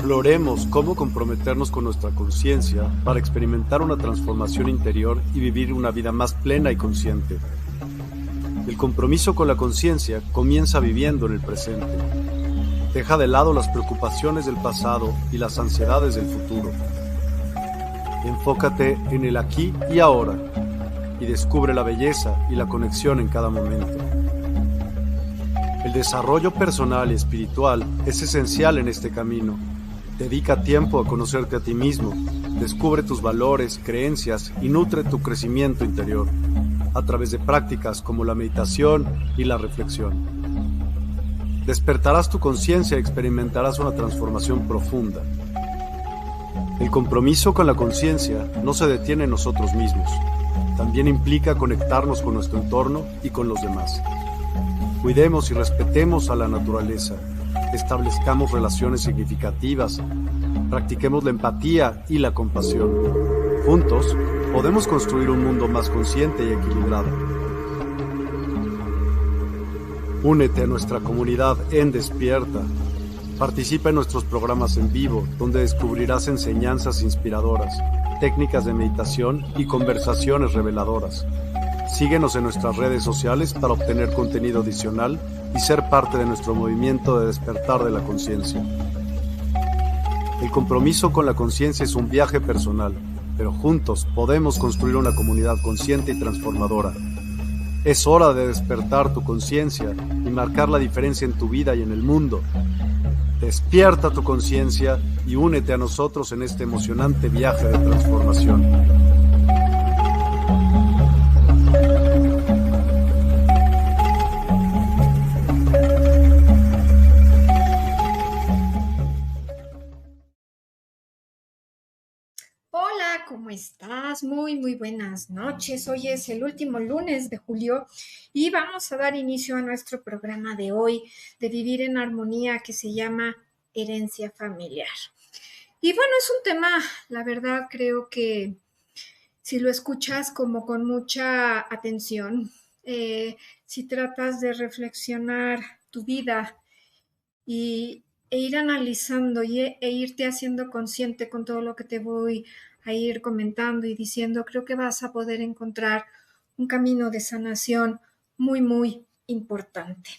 Exploremos cómo comprometernos con nuestra conciencia para experimentar una transformación interior y vivir una vida más plena y consciente. El compromiso con la conciencia comienza viviendo en el presente. Deja de lado las preocupaciones del pasado y las ansiedades del futuro. Enfócate en el aquí y ahora y descubre la belleza y la conexión en cada momento. El desarrollo personal y espiritual es esencial en este camino. Dedica tiempo a conocerte a ti mismo, descubre tus valores, creencias y nutre tu crecimiento interior a través de prácticas como la meditación y la reflexión. Despertarás tu conciencia y experimentarás una transformación profunda. El compromiso con la conciencia no se detiene en nosotros mismos, también implica conectarnos con nuestro entorno y con los demás. Cuidemos y respetemos a la naturaleza, establezcamos relaciones significativas, practiquemos la empatía y la compasión. Juntos, podemos construir un mundo más consciente y equilibrado. Únete a nuestra comunidad en Despierta. Participa en nuestros programas en vivo, donde descubrirás enseñanzas inspiradoras, técnicas de meditación y conversaciones reveladoras. Síguenos en nuestras redes sociales para obtener contenido adicional y ser parte de nuestro movimiento de despertar de la conciencia. El compromiso con la conciencia es un viaje personal, pero juntos podemos construir una comunidad consciente y transformadora. Es hora de despertar tu conciencia y marcar la diferencia en tu vida y en el mundo. Despierta tu conciencia y únete a nosotros en este emocionante viaje de transformación. Hola, ¿cómo estás? Muy buenas noches. Hoy es el último lunes de julio y vamos a dar inicio a nuestro programa de hoy de Vivir en Armonía, que se llama Herencia Familiar. Y bueno, es un tema, la verdad, creo que si lo escuchas como con mucha atención, si tratas de reflexionar tu vida e ir analizando e irte haciendo consciente con todo lo que te voy a ir comentando y diciendo, creo que vas a poder encontrar un camino de sanación muy importante.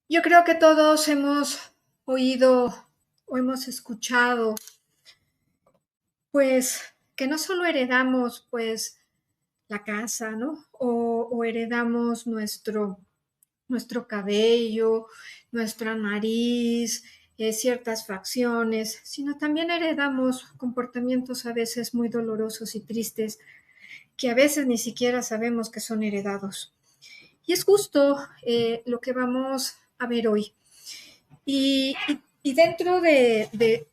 Yo creo que todos hemos oído o hemos escuchado, pues, que no solo heredamos, pues, la casa, ¿no? O heredamos nuestro cabello, nuestra nariz, ciertas facciones, sino también heredamos comportamientos a veces muy dolorosos y tristes que a veces ni siquiera sabemos que son heredados. Y es justo lo que vamos a ver hoy. Y dentro de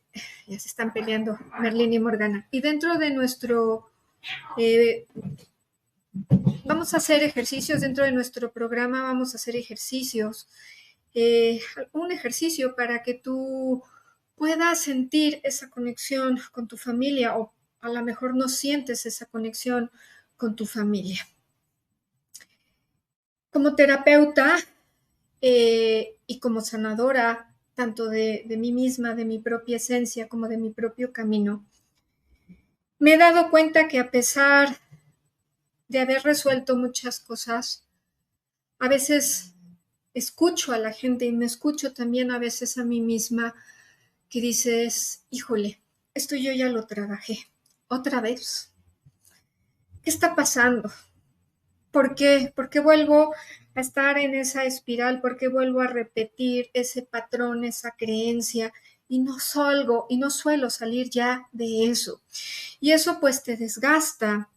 ya se están peleando Merlín y Morgana, y dentro de nuestro vamos a hacer ejercicios dentro de nuestro programa, vamos a hacer ejercicios, un ejercicio para que tú puedas sentir esa conexión con tu familia, o a lo mejor no sientes esa conexión con tu familia. Como terapeuta y como sanadora, tanto de mí misma, de mi propia esencia, como de mi propio camino, me he dado cuenta que a pesar de haber resuelto muchas cosas, a veces escucho a la gente y me escucho también a veces a mí misma, que dices, híjole, esto yo ya lo trabajé, otra vez. ¿Qué está pasando? ¿Por qué? ¿Por qué vuelvo a estar en esa espiral? ¿Por qué vuelvo a repetir ese patrón, esa creencia? Y no suelo salir ya de eso. Y eso pues te desgasta.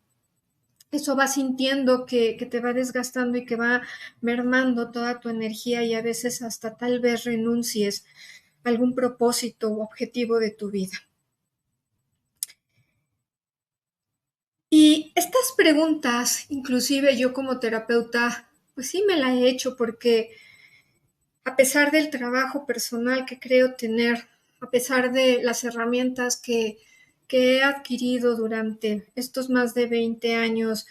Eso vas sintiendo que te va desgastando y que va mermando toda tu energía, y a veces hasta tal vez renuncies a algún propósito o objetivo de tu vida. Y estas preguntas, inclusive yo como terapeuta, pues sí me la he hecho, porque a pesar del trabajo personal que creo tener, a pesar de las herramientas que he adquirido durante estos más de 20 años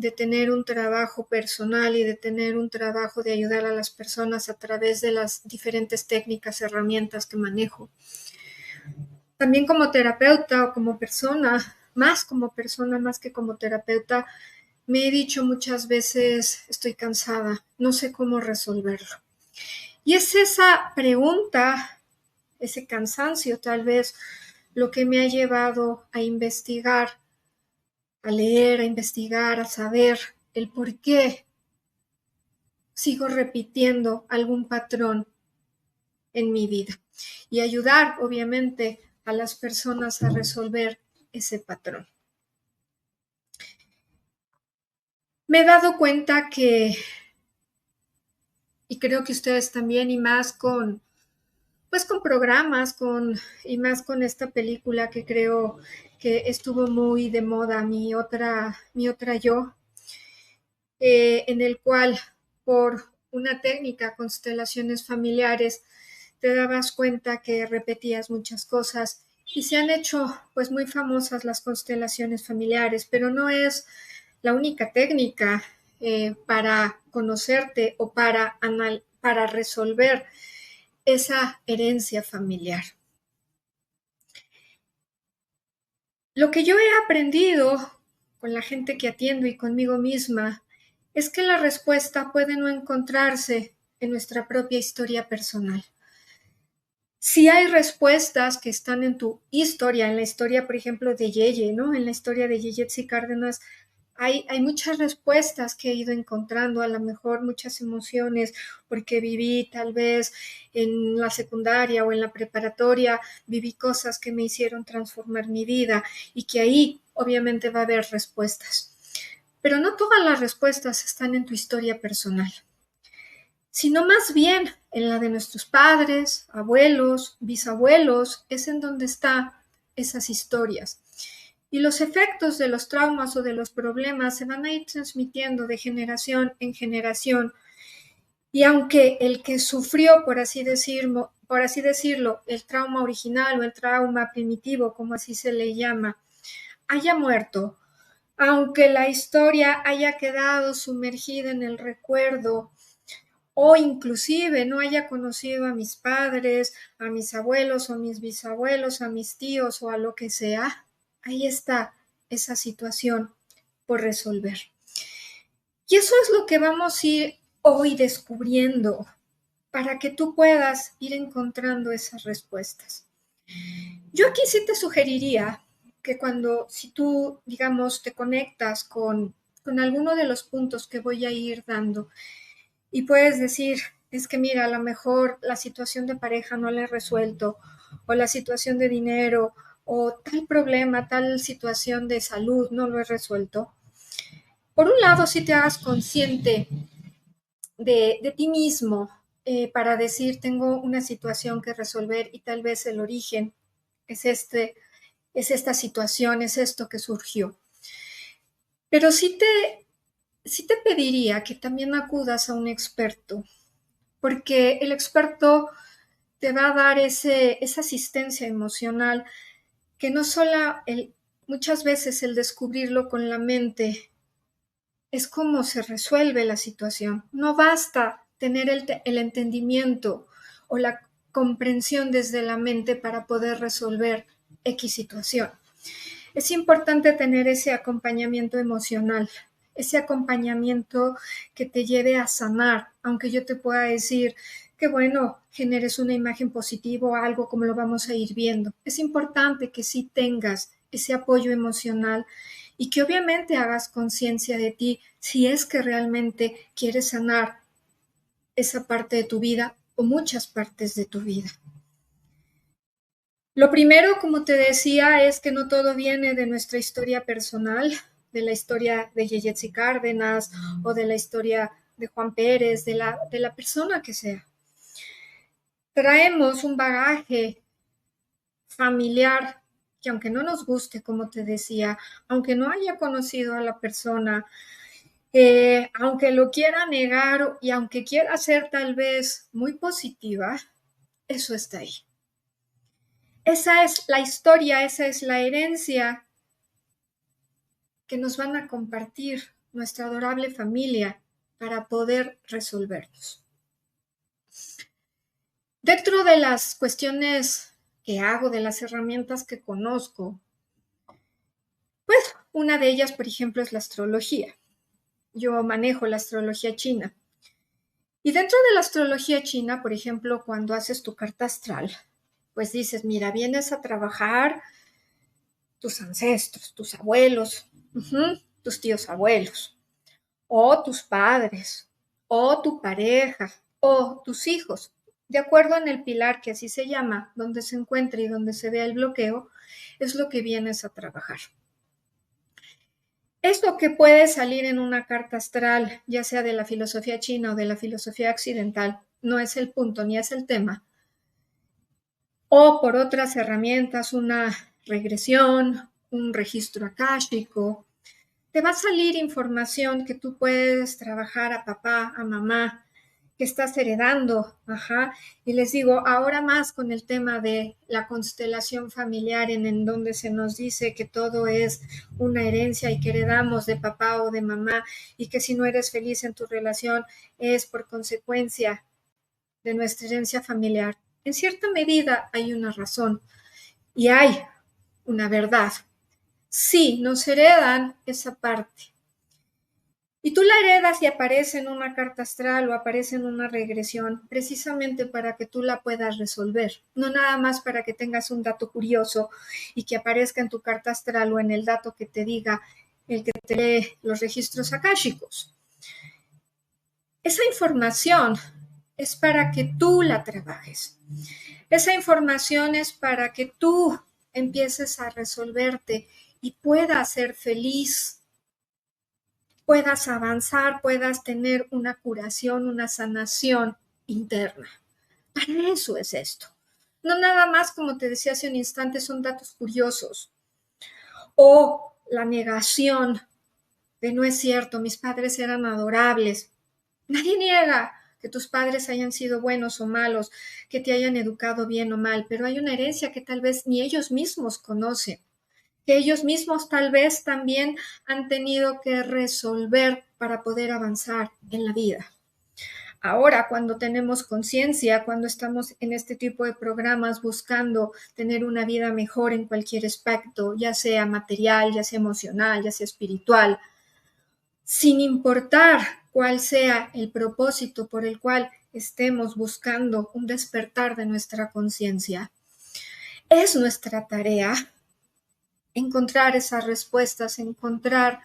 de tener un trabajo personal y de tener un trabajo de ayudar a las personas a través de las diferentes técnicas, herramientas que manejo. También como terapeuta o como persona, más que como terapeuta, me he dicho muchas veces, estoy cansada, no sé cómo resolverlo. Y es esa pregunta, ese cansancio tal vez, lo que me ha llevado a investigar, a leer, a investigar, a saber el por qué sigo repitiendo algún patrón en mi vida y ayudar, obviamente, a las personas a resolver ese patrón. Me he dado cuenta que, y creo que ustedes también, y más con programas, y más con esta película que creo que estuvo muy de moda, mi otra yo, en el cual por una técnica, constelaciones familiares, te dabas cuenta que repetías muchas cosas y se han hecho pues muy famosas las constelaciones familiares, pero no es la única técnica para conocerte o para resolver esa herencia familiar. Lo que yo he aprendido con la gente que atiendo y conmigo misma es que la respuesta puede no encontrarse en nuestra propia historia personal. Sí hay respuestas que están en tu historia, en la historia, por ejemplo, de Yeye, ¿no? En la historia de Yeyetsi Cárdenas, hay muchas respuestas que he ido encontrando, a lo mejor muchas emociones, porque viví tal vez en la secundaria o en la preparatoria, viví cosas que me hicieron transformar mi vida y que ahí obviamente va a haber respuestas. Pero no todas las respuestas están en tu historia personal, sino más bien en la de nuestros padres, abuelos, bisabuelos, es en donde están esas historias. Y los efectos de los traumas o de los problemas se van a ir transmitiendo de generación en generación. Y aunque el que sufrió, por así decirlo, el trauma original o el trauma primitivo, como así se le llama, haya muerto, aunque la historia haya quedado sumergida en el recuerdo, o inclusive no haya conocido a mis padres, a mis abuelos o a mis bisabuelos, a mis tíos o a lo que sea, ahí está esa situación por resolver. Y eso es lo que vamos a ir hoy descubriendo para que tú puedas ir encontrando esas respuestas. Yo aquí sí te sugeriría que si tú, digamos, te conectas con alguno de los puntos que voy a ir dando, y puedes decir, es que mira, a lo mejor la situación de pareja no la he resuelto, o la situación de dinero, o tal problema, tal situación de salud no lo he resuelto. Por un lado, si te hagas consciente de ti mismo para decir, tengo una situación que resolver y tal vez el origen es esta situación, es esto que surgió. Pero sí te pediría que también acudas a un experto, porque el experto te va a dar esa asistencia emocional que no solo muchas veces el descubrirlo con la mente es como se resuelve la situación. No basta tener el entendimiento o la comprensión desde la mente para poder resolver X situación. Es importante tener ese acompañamiento emocional, ese acompañamiento que te lleve a sanar, aunque yo te pueda decir que bueno, generes una imagen positiva o algo como lo vamos a ir viendo. Es importante que sí tengas ese apoyo emocional y que obviamente hagas conciencia de ti si es que realmente quieres sanar esa parte de tu vida o muchas partes de tu vida. Lo primero, como te decía, es que no todo viene de nuestra historia personal, de la historia de Yeyetsi Cárdenas o de la historia de Juan Pérez, de la persona que sea. Traemos un bagaje familiar que aunque no nos guste, como te decía, aunque no haya conocido a la persona, aunque lo quiera negar y aunque quiera ser tal vez muy positiva, eso está ahí. Esa es la historia, esa es la herencia que nos van a compartir nuestra adorable familia, para poder resolverlos. Dentro de las cuestiones que hago, de las herramientas que conozco, pues una de ellas, por ejemplo, es la astrología. Yo manejo la astrología china. Y dentro de la astrología china, por ejemplo, cuando haces tu carta astral, pues dices, mira, vienes a trabajar tus ancestros, tus abuelos, tus tíos abuelos, o tus padres, o tu pareja, o tus hijos. De acuerdo en el pilar que así se llama, donde se encuentra y donde se vea el bloqueo, es lo que vienes a trabajar. Esto que puede salir en una carta astral, ya sea de la filosofía china o de la filosofía occidental, no es el punto ni es el tema. O por otras herramientas, una regresión, un registro akáshico, te va a salir información que tú puedes trabajar a papá, a mamá, que estás heredando, y les digo, ahora más con el tema de la constelación familiar en donde se nos dice que todo es una herencia y que heredamos de papá o de mamá y que si no eres feliz en tu relación es por consecuencia de nuestra herencia familiar. En cierta medida hay una razón y hay una verdad. Sí, nos heredan esa parte. Y tú la heredas y aparece en una carta astral o aparece en una regresión precisamente para que tú la puedas resolver, no nada más para que tengas un dato curioso y que aparezca en tu carta astral o en el dato que te diga el que te lee los registros akáshicos. Esa información es para que tú la trabajes. Esa información es para que tú empieces a resolverte y puedas ser feliz, puedas avanzar, puedas tener una curación, una sanación interna. Para eso es esto. No nada más, como te decía hace un instante, son datos curiosos. O la negación de no es cierto, mis padres eran adorables. Nadie niega que tus padres hayan sido buenos o malos, que te hayan educado bien o mal, pero hay una herencia que tal vez ni ellos mismos conocen, que ellos mismos tal vez también han tenido que resolver para poder avanzar en la vida. Ahora, cuando tenemos conciencia, cuando estamos en este tipo de programas buscando tener una vida mejor en cualquier aspecto, ya sea material, ya sea emocional, ya sea espiritual, sin importar cuál sea el propósito por el cual estemos buscando un despertar de nuestra conciencia, es nuestra tarea encontrar esas respuestas, encontrar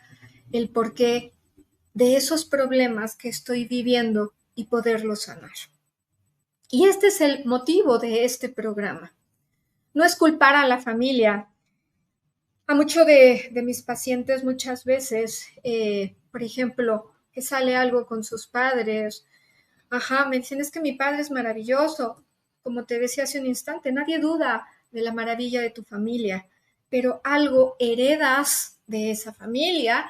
el porqué de esos problemas que estoy viviendo y poderlos sanar. Y este es el motivo de este programa. No es culpar a la familia. A muchos de mis pacientes muchas veces, por ejemplo, que sale algo con sus padres, me dicen, es que mi padre es maravilloso. Como te decía hace un instante, nadie duda de la maravilla de tu familia, pero algo heredas de esa familia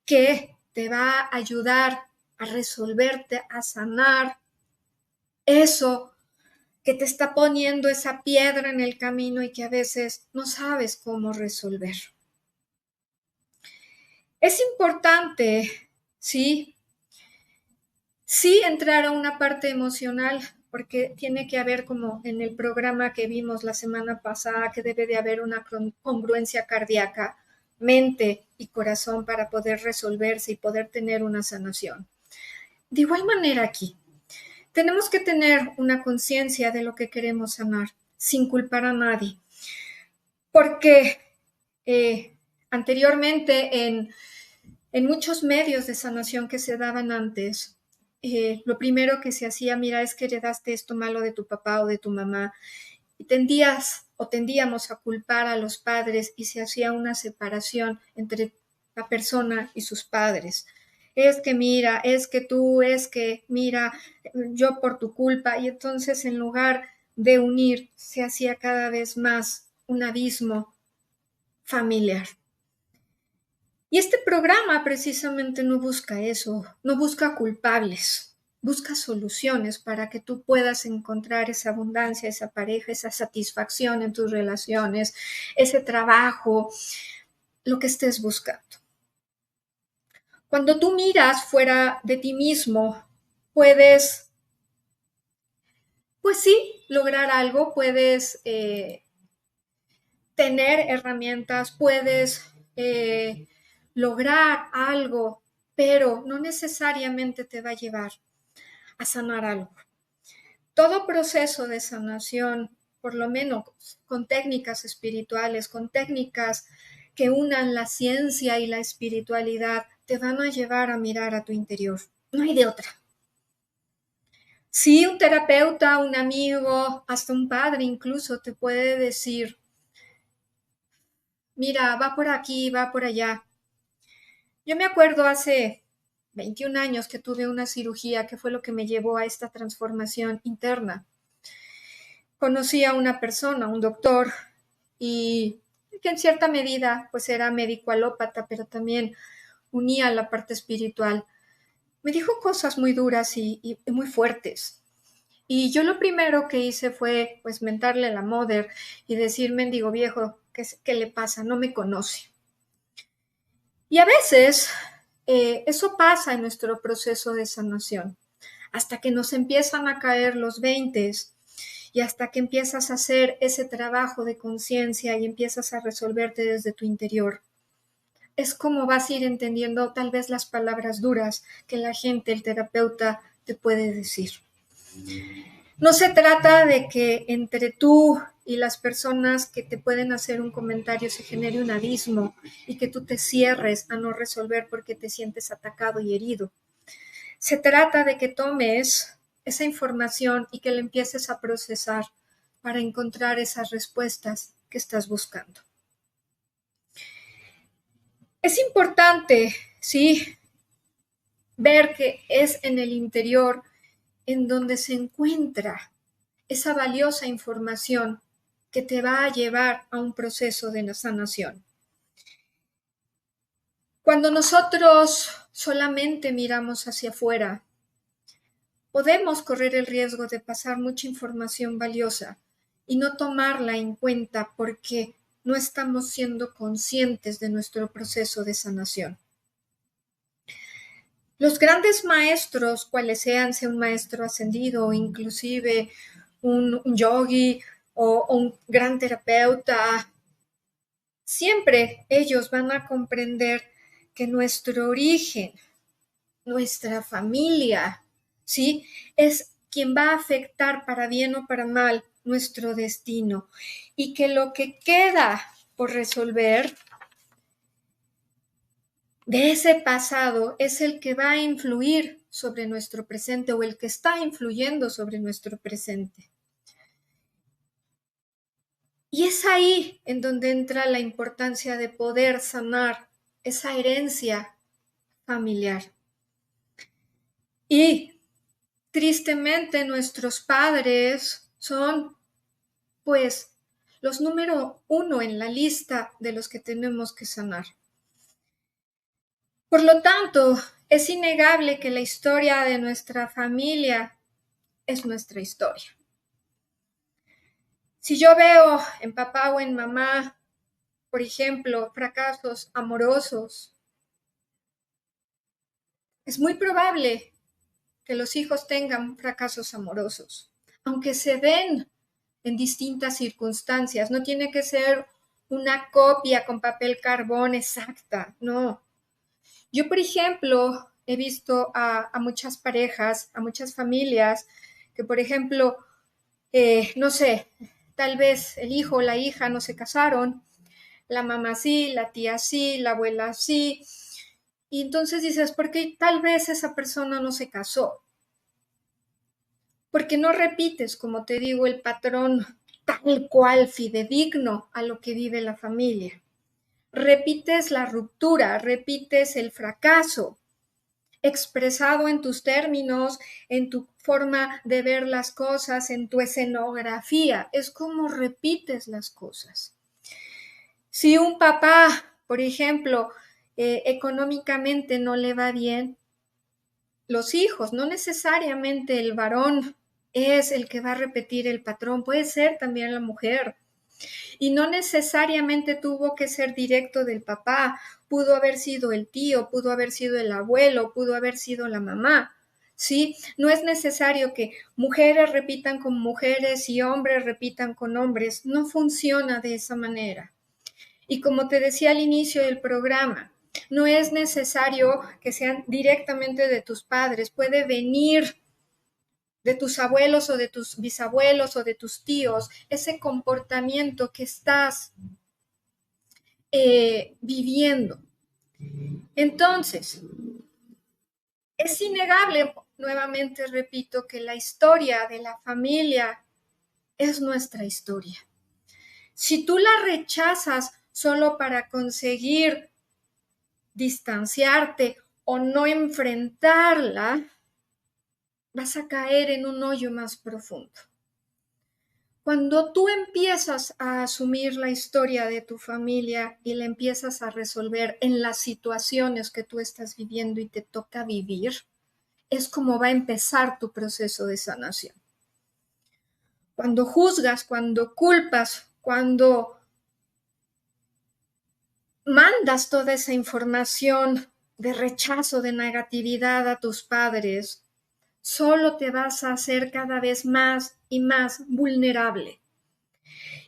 que te va a ayudar a resolverte, a sanar eso que te está poniendo esa piedra en el camino y que a veces no sabes cómo resolver. Es importante, sí entrar a una parte emocional, porque tiene que haber, como en el programa que vimos la semana pasada, que debe de haber una congruencia cardíaca, mente y corazón para poder resolverse y poder tener una sanación. De igual manera aquí, tenemos que tener una conciencia de lo que queremos sanar, sin culpar a nadie, porque anteriormente en muchos medios de sanación que se daban antes, lo primero que se hacía, mira, es que heredaste esto malo de tu papá o de tu mamá, y tendíamos a culpar a los padres y se hacía una separación entre la persona y sus padres. Es que mira, es que tú, es que mira, yo por tu culpa, y entonces en lugar de unir, se hacía cada vez más un abismo familiar. Y este programa precisamente no busca eso, no busca culpables, busca soluciones para que tú puedas encontrar esa abundancia, esa pareja, esa satisfacción en tus relaciones, ese trabajo, lo que estés buscando. Cuando tú miras fuera de ti mismo, puedes, pues sí, lograr algo, puedes tener herramientas, puedes lograr algo, pero no necesariamente te va a llevar a sanar algo. Todo proceso de sanación, por lo menos con técnicas espirituales, con técnicas que unan la ciencia y la espiritualidad, te van a llevar a mirar a tu interior. No hay de otra. Sí, un terapeuta, un amigo, hasta un padre incluso te puede decir, mira, va por aquí, va por allá. Yo me acuerdo hace 21 años que tuve una cirugía que fue lo que me llevó a esta transformación interna. Conocí a una persona, un doctor, y que en cierta medida pues era médico alópata, pero también unía la parte espiritual. Me dijo cosas muy duras y muy fuertes. Y yo lo primero que hice fue pues mentarle a la mother y decir, mendigo viejo, ¿qué le pasa? No me conoce. Y a veces eso pasa en nuestro proceso de sanación, hasta que nos empiezan a caer los 20 y hasta que empiezas a hacer ese trabajo de conciencia y empiezas a resolverte desde tu interior. Es como vas a ir entendiendo tal vez las palabras duras que la gente, el terapeuta, te puede decir. No se trata de que entre tú y las personas que te pueden hacer un comentario se genere un abismo y que tú te cierres a no resolver porque te sientes atacado y herido. Se trata de que tomes esa información y que la empieces a procesar para encontrar esas respuestas que estás buscando. Es importante, sí, ver que es en el interior en donde se encuentra esa valiosa información que te va a llevar a un proceso de sanación. Cuando nosotros solamente miramos hacia afuera, podemos correr el riesgo de pasar mucha información valiosa y no tomarla en cuenta porque no estamos siendo conscientes de nuestro proceso de sanación. Los grandes maestros, cuales sean, sea un maestro ascendido o inclusive un yogi o un gran terapeuta, siempre ellos van a comprender que nuestro origen, nuestra familia, ¿sí? Es quien va a afectar para bien o para mal nuestro destino y que lo que queda por resolver de ese pasado es el que va a influir sobre nuestro presente o el que está influyendo sobre nuestro presente. Y es ahí en donde entra la importancia de poder sanar esa herencia familiar. Y tristemente nuestros padres son, pues, los número 1 en la lista de los que tenemos que sanar. Por lo tanto, es innegable que la historia de nuestra familia es nuestra historia. Si yo veo en papá o en mamá, por ejemplo, fracasos amorosos, es muy probable que los hijos tengan fracasos amorosos, aunque se den en distintas circunstancias. No tiene que ser una copia con papel carbón exacta, no. Yo, por ejemplo, he visto a muchas parejas, a muchas familias, que, por ejemplo, no sé, tal vez el hijo o la hija no se casaron, la mamá sí, la tía sí, la abuela sí, y entonces dices, ¿por qué tal vez esa persona no se casó? Porque no repites, como te digo, el patrón tal cual fidedigno a lo que vive la familia. Repites la ruptura, repites el fracaso, expresado en tus términos, en tu forma de ver las cosas, en tu escenografía. Es como repites las cosas. Si un papá, por ejemplo, económicamente no le va bien, los hijos, no necesariamente el varón es el que va a repetir el patrón, puede ser también la mujer. Y no necesariamente tuvo que ser directo del papá, pudo haber sido el tío, pudo haber sido el abuelo, pudo haber sido la mamá. ¿Sí? No es necesario que mujeres repitan con mujeres y hombres repitan con hombres. No funciona de esa manera. Y como te decía al inicio del programa, no es necesario que sean directamente de tus padres, puede venir de tus abuelos o de tus bisabuelos o de tus tíos, ese comportamiento que estás viviendo. Entonces, es innegable, nuevamente repito, que la historia de la familia es nuestra historia. Si tú la rechazas solo para conseguir distanciarte o no enfrentarla, vas a caer en un hoyo más profundo. Cuando tú empiezas a asumir la historia de tu familia y la empiezas a resolver en las situaciones que tú estás viviendo y te toca vivir, es como va a empezar tu proceso de sanación. Cuando juzgas, cuando culpas, cuando mandas toda esa información de rechazo, de negatividad a tus padres, solo te vas a hacer cada vez más y más vulnerable.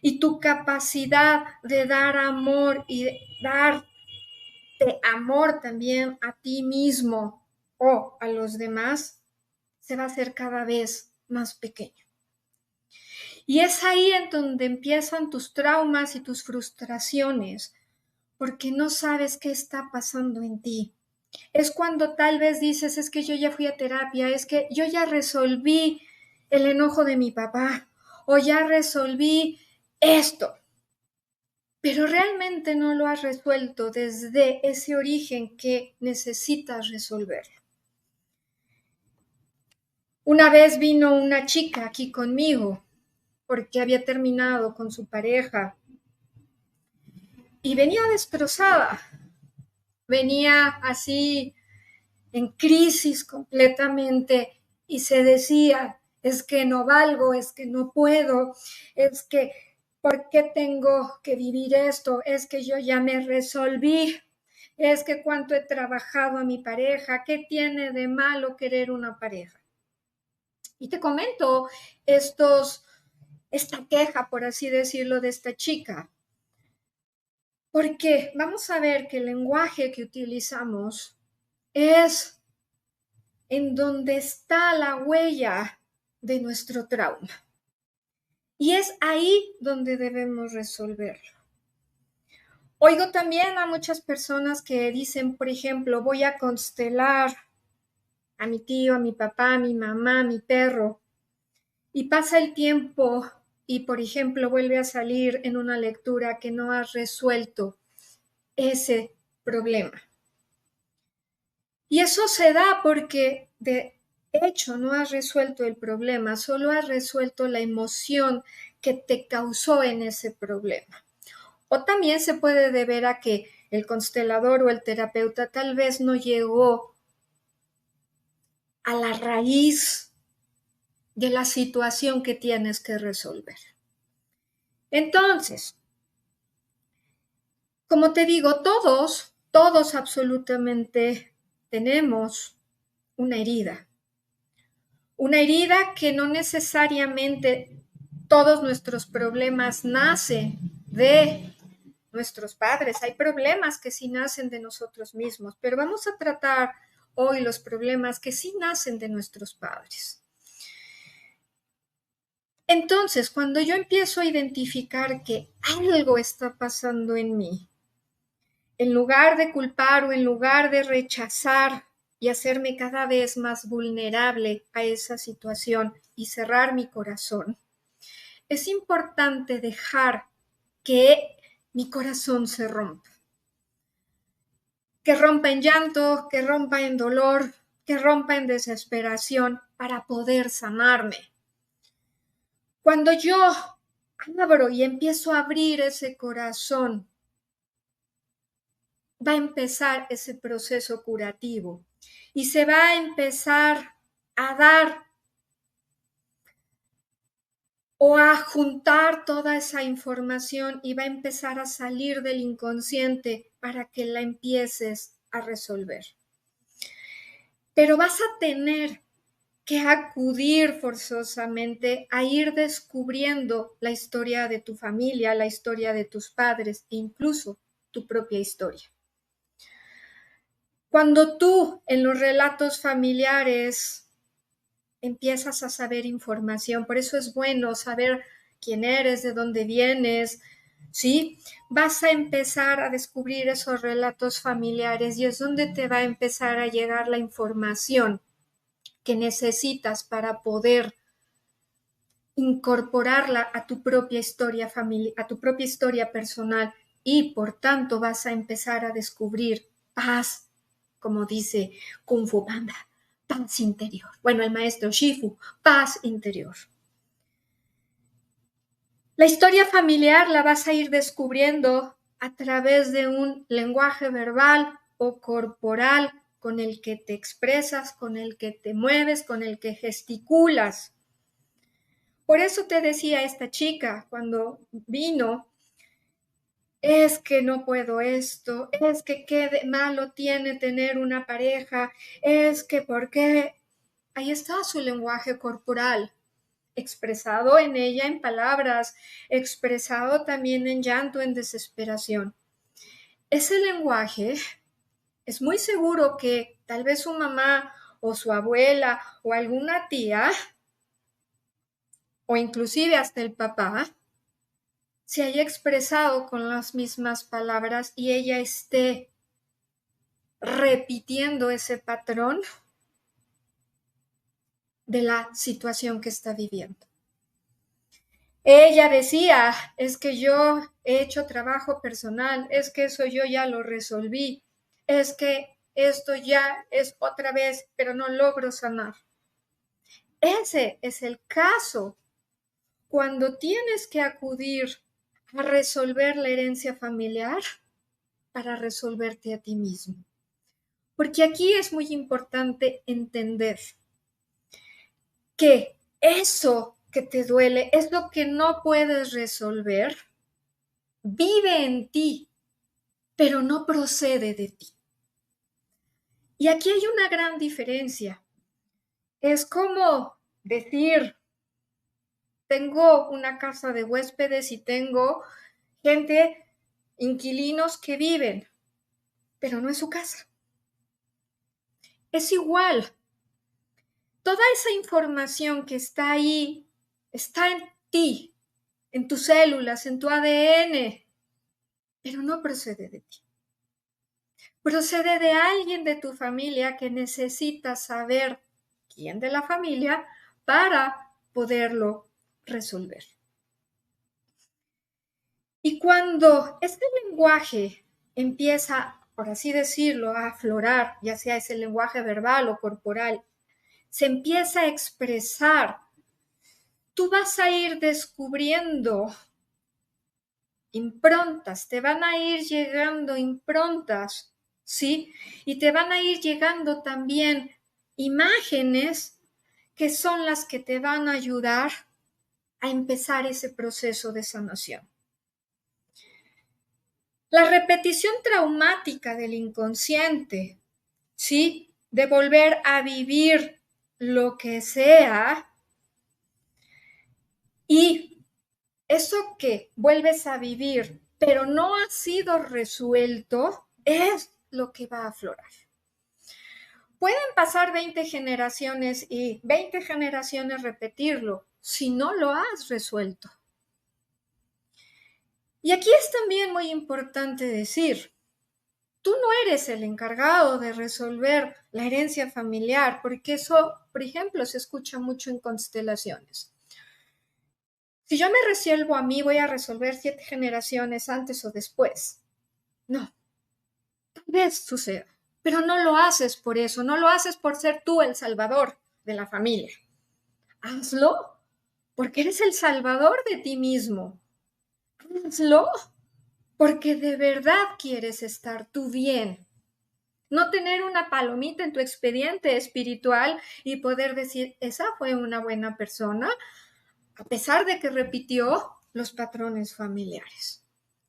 Y tu capacidad de dar amor y de darte amor también a ti mismo o a los demás se va a hacer cada vez más pequeño. Y es ahí en donde empiezan tus traumas y tus frustraciones, porque no sabes qué está pasando en ti. Es cuando tal vez dices, es que yo ya fui a terapia, es que yo ya resolví el enojo de mi papá o ya resolví esto, pero realmente no lo has resuelto desde ese origen que necesitas resolverlo. Una vez vino una chica aquí conmigo porque había terminado con su pareja y venía destrozada, venía así en crisis completamente y se decía, es que no valgo, es que no puedo, es que ¿por qué tengo que vivir esto? Es que yo ya me resolví, es que cuánto he trabajado a mi pareja, ¿qué tiene de malo querer una pareja? Y te comento esta queja, por así decirlo, de esta chica, porque vamos a ver que el lenguaje que utilizamos es en donde está la huella de nuestro trauma. Y es ahí donde debemos resolverlo. Oigo también a muchas personas que dicen, por ejemplo, voy a constelar a mi tío, a mi papá, a mi mamá, a mi perro. Y pasa el tiempo y, por ejemplo, vuelve a salir en una lectura que no has resuelto ese problema. Y eso se da porque de hecho no has resuelto el problema, solo has resuelto la emoción que te causó en ese problema. O también se puede deber a que el constelador o el terapeuta tal vez no llegó a la raíz de la situación que tienes que resolver. Entonces, como te digo, todos absolutamente tenemos una herida. Una herida que no necesariamente todos nuestros problemas nacen de nuestros padres. Hay problemas que sí nacen de nosotros mismos, pero vamos a tratar hoy los problemas que sí nacen de nuestros padres. Entonces, cuando yo empiezo a identificar que algo está pasando en mí, en lugar de culpar o en lugar de rechazar y hacerme cada vez más vulnerable a esa situación y cerrar mi corazón, es importante dejar que mi corazón se rompa. Que rompa en llanto, que rompa en dolor, que rompa en desesperación para poder sanarme. Cuando yo abro y empiezo a abrir ese corazón, va a empezar ese proceso curativo y se va a empezar a dar o a juntar toda esa información y va a empezar a salir del inconsciente para que la empieces a resolver. Pero vas a tener que acudir forzosamente a ir descubriendo la historia de tu familia, la historia de tus padres e incluso tu propia historia. Cuando tú en los relatos familiares empiezas a saber información, por eso es bueno saber quién eres, de dónde vienes, ¿sí? Vas a empezar a descubrir esos relatos familiares y es donde te va a empezar a llegar la información que necesitas para poder incorporarla a tu propia historia familiar, a tu propia historia personal y por tanto vas a empezar a descubrir paz, como dice Kung Fu Panda, paz interior. Bueno, el maestro Shifu, paz interior. La historia familiar la vas a ir descubriendo a través de un lenguaje verbal o corporal con el que te expresas, con el que te mueves, con el que gesticulas. Por eso te decía esta chica cuando vino, es que no puedo esto, es que qué de malo tiene tener una pareja, es que por qué. Ahí está su lenguaje corporal, expresado en ella en palabras, expresado también en llanto, en desesperación. Ese lenguaje es muy seguro que tal vez su mamá o su abuela o alguna tía o inclusive hasta el papá se haya expresado con las mismas palabras y ella esté repitiendo ese patrón de la situación que está viviendo. Ella decía, es que yo he hecho trabajo personal, es que eso yo ya lo resolví, es que esto ya es otra vez, pero no logro sanar. Ese es el caso cuando tienes que acudir a resolver la herencia familiar para resolverte a ti mismo. Porque aquí es muy importante entender que eso que te duele, es lo que no puedes resolver, vive en ti, pero no procede de ti. Y aquí hay una gran diferencia. Es como decir, tengo una casa de huéspedes y tengo gente, inquilinos que viven, pero no es su casa. Es igual. Toda esa información que está ahí, está en ti, en tus células, en tu ADN, pero no procede de ti. Procede de alguien de tu familia que necesita saber quién de la familia para poderlo resolver. Y cuando este lenguaje empieza, por así decirlo, a aflorar, ya sea ese lenguaje verbal o corporal, se empieza a expresar, tú vas a ir descubriendo improntas, te van a ir llegando improntas, ¿sí? Y te van a ir llegando también imágenes que son las que te van a ayudar a empezar ese proceso de sanación. La repetición traumática del inconsciente, ¿sí? De volver a vivir lo que sea y eso que vuelves a vivir, pero no ha sido resuelto, es lo que va a aflorar. Pueden pasar 20 generaciones y 20 generaciones repetirlo si no lo has resuelto. Y aquí es también muy importante decir, tú no eres el encargado de resolver la herencia familiar, porque eso, por ejemplo, se escucha mucho en constelaciones. Si yo me resuelvo a mí, voy a resolver 7 generaciones antes o después. No, tal vez suceda, pero no lo haces por eso, no lo haces por ser tú el salvador de la familia. Hazlo porque eres el salvador de ti mismo. Hazlo porque de verdad quieres estar tú bien. No tener una palomita en tu expediente espiritual y poder decir, esa fue una buena persona, a pesar de que repitió los patrones familiares.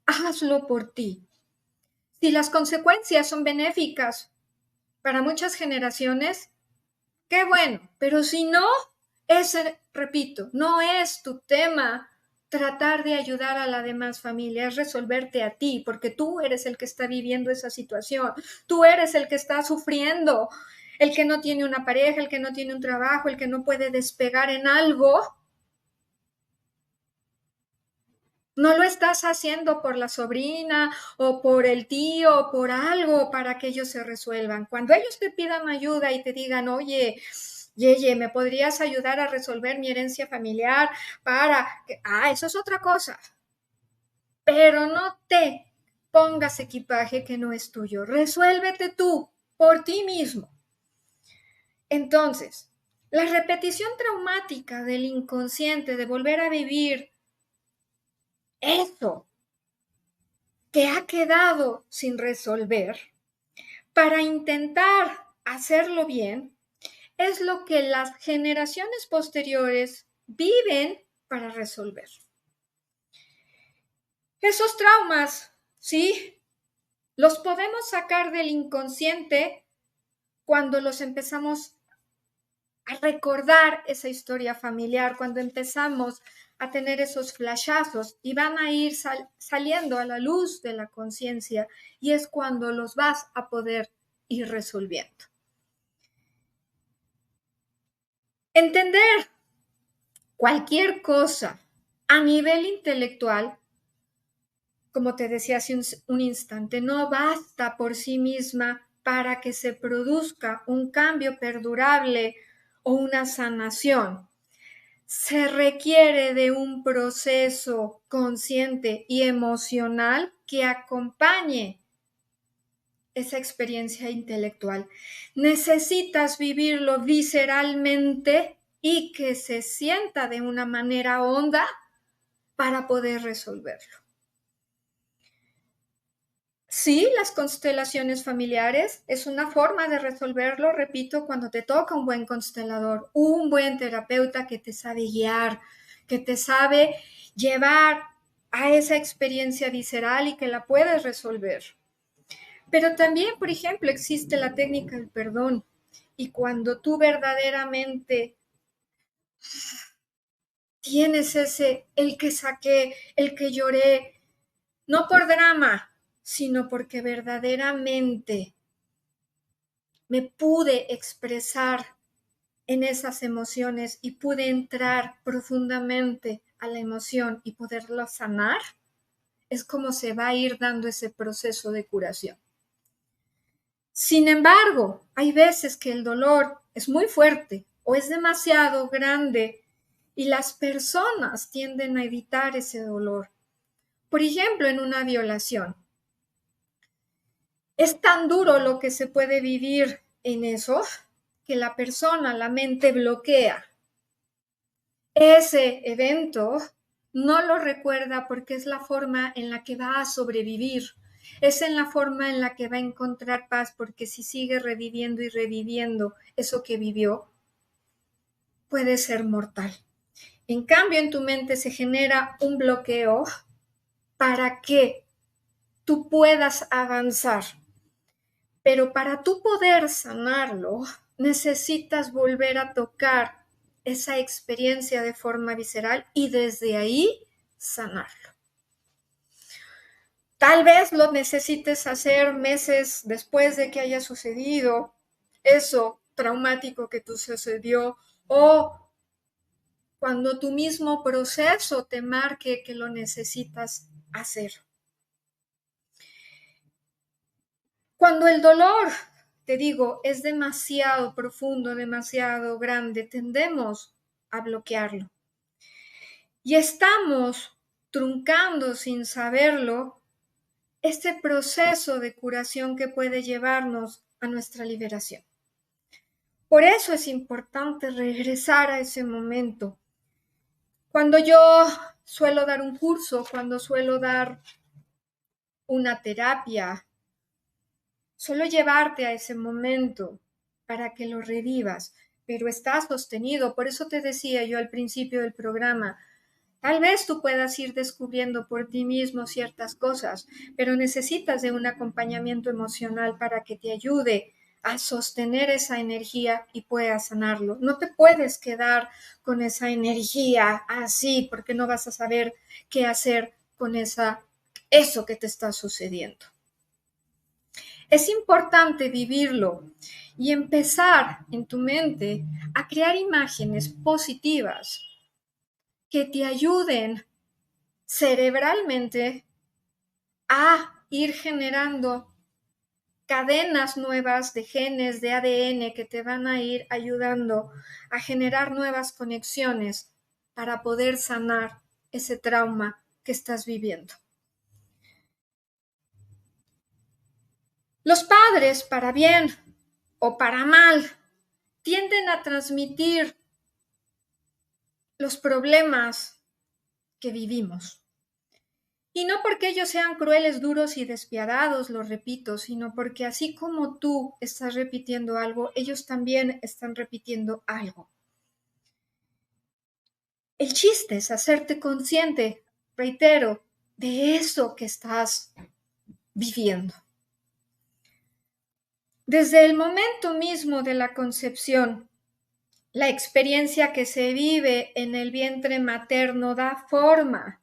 Hazlo por ti. Si las consecuencias son benéficas para muchas generaciones, qué bueno, pero si no, ese, repito, no es tu tema tratar de ayudar a la demás familia, es resolverte a ti, porque tú eres el que está viviendo esa situación, tú eres el que está sufriendo, el que no tiene una pareja, el que no tiene un trabajo, el que no puede despegar en algo. No lo estás haciendo por la sobrina o por el tío o por algo para que ellos se resuelvan. Cuando ellos te pidan ayuda y te digan, oye, Yeye, ¿me podrías ayudar a resolver mi herencia familiar para que... eso es otra cosa. Pero no te pongas equipaje que no es tuyo. Resuélvete tú por ti mismo. Entonces, la repetición traumática del inconsciente, de volver a vivir eso que ha quedado sin resolver, para intentar hacerlo bien, es lo que las generaciones posteriores viven para resolver. Esos traumas, ¿sí? Los podemos sacar del inconsciente cuando los empezamos a recordar esa historia familiar, cuando empezamos a tener esos flashazos y van a ir saliendo a la luz de la conciencia y es cuando los vas a poder ir resolviendo. Entender cualquier cosa a nivel intelectual, como te decía hace un instante, no basta por sí misma para que se produzca un cambio perdurable o una sanación. Se requiere de un proceso consciente y emocional que acompañe esa experiencia intelectual. Necesitas vivirlo visceralmente y que se sienta de una manera honda para poder resolverlo. Sí, las constelaciones familiares es una forma de resolverlo, repito, cuando te toca un buen constelador, un buen terapeuta que te sabe guiar, que te sabe llevar a esa experiencia visceral y que la puedes resolver. Pero también, por ejemplo, existe la técnica del perdón y cuando tú verdaderamente tienes el que saqué, el que lloré, no por drama, sino porque verdaderamente me pude expresar en esas emociones y pude entrar profundamente a la emoción y poderlo sanar, es como se va a ir dando ese proceso de curación. Sin embargo, hay veces que el dolor es muy fuerte o es demasiado grande y las personas tienden a evitar ese dolor. Por ejemplo, en una violación. Es tan duro lo que se puede vivir en eso que la persona, la mente bloquea ese evento, no lo recuerda porque es la forma en la que va a sobrevivir, es en la forma en la que va a encontrar paz, porque si sigue reviviendo y reviviendo eso que vivió, puede ser mortal. En cambio, en tu mente se genera un bloqueo para que tú puedas avanzar. Pero para tú poder sanarlo, necesitas volver a tocar esa experiencia de forma visceral y desde ahí sanarlo. Tal vez lo necesites hacer meses después de que haya sucedido eso traumático que te sucedió o cuando tu mismo proceso te marque que lo necesitas hacer. Cuando el dolor, te digo, es demasiado profundo, demasiado grande, tendemos a bloquearlo. Y estamos truncando sin saberlo este proceso de curación que puede llevarnos a nuestra liberación. Por eso es importante regresar a ese momento. Cuando yo suelo dar un curso, cuando suelo dar una terapia, suelo llevarte a ese momento para que lo revivas, pero está sostenido. Por eso te decía yo al principio del programa, tal vez tú puedas ir descubriendo por ti mismo ciertas cosas, pero necesitas de un acompañamiento emocional para que te ayude a sostener esa energía y puedas sanarlo. No te puedes quedar con esa energía así porque no vas a saber qué hacer con eso que te está sucediendo. Es importante vivirlo y empezar en tu mente a crear imágenes positivas que te ayuden cerebralmente a ir generando cadenas nuevas de genes, de ADN que te van a ir ayudando a generar nuevas conexiones para poder sanar ese trauma que estás viviendo. Los padres, para bien o para mal, tienden a transmitir los problemas que vivimos. Y no porque ellos sean crueles, duros y despiadados, lo repito, sino porque así como tú estás repitiendo algo, ellos también están repitiendo algo. El chiste es hacerte consciente, reitero, de eso que estás viviendo. Desde el momento mismo de la concepción, la experiencia que se vive en el vientre materno da forma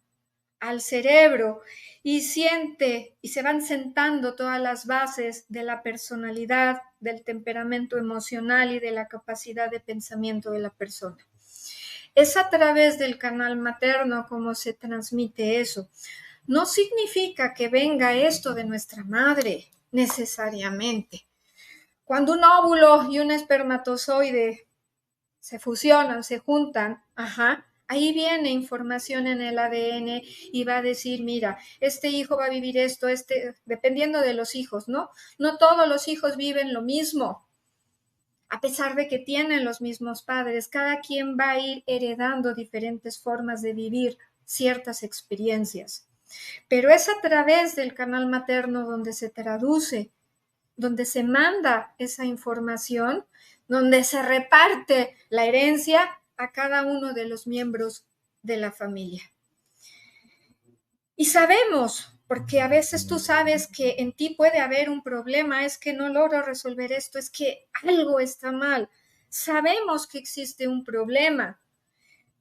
al cerebro y se van sentando todas las bases de la personalidad, del temperamento emocional y de la capacidad de pensamiento de la persona. Es a través del canal materno como se transmite eso. No significa que venga esto de nuestra madre necesariamente. Cuando un óvulo y un espermatozoide se fusionan, se juntan, ahí viene información en el ADN y va a decir, mira, este hijo va a vivir esto, dependiendo de los hijos, ¿no? No todos los hijos viven lo mismo, a pesar de que tienen los mismos padres, cada quien va a ir heredando diferentes formas de vivir ciertas experiencias. Pero es a través del canal materno donde se traduce, donde se manda esa información, donde se reparte la herencia a cada uno de los miembros de la familia. Y sabemos, porque a veces tú sabes que en ti puede haber un problema, es que no logro resolver esto, es que algo está mal. Sabemos que existe un problema,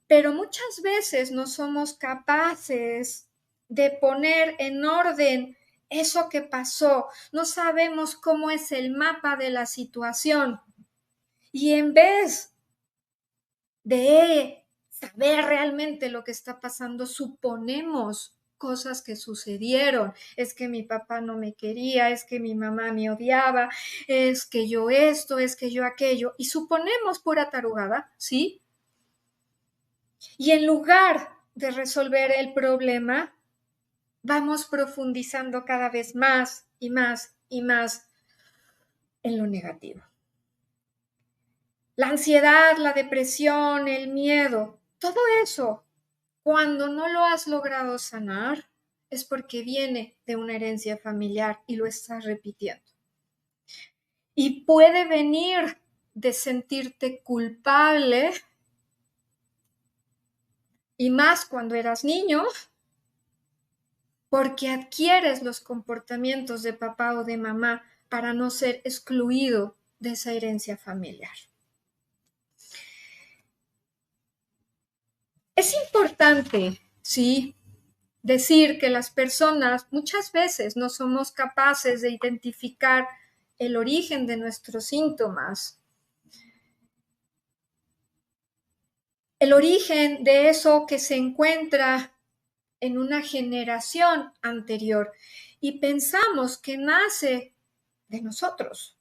pero muchas veces no somos capaces de poner en orden eso que pasó. No sabemos cómo es el mapa de la situación. Y en vez de saber realmente lo que está pasando, suponemos cosas que sucedieron. Es que mi papá no me quería, es que mi mamá me odiaba, es que yo esto, es que yo aquello. Y suponemos pura tarugada, ¿sí? Y en lugar de resolver el problema, vamos profundizando cada vez más y más y más en lo negativo. La ansiedad, la depresión, el miedo, todo eso, cuando no lo has logrado sanar, es porque viene de una herencia familiar y lo estás repitiendo. Y puede venir de sentirte culpable, y más cuando eras niño, porque adquieres los comportamientos de papá o de mamá para no ser excluido de esa herencia familiar. Es importante, sí, decir que las personas muchas veces no somos capaces de identificar el origen de nuestros síntomas, el origen de eso que se encuentra en una generación anterior y pensamos que nace de nosotros.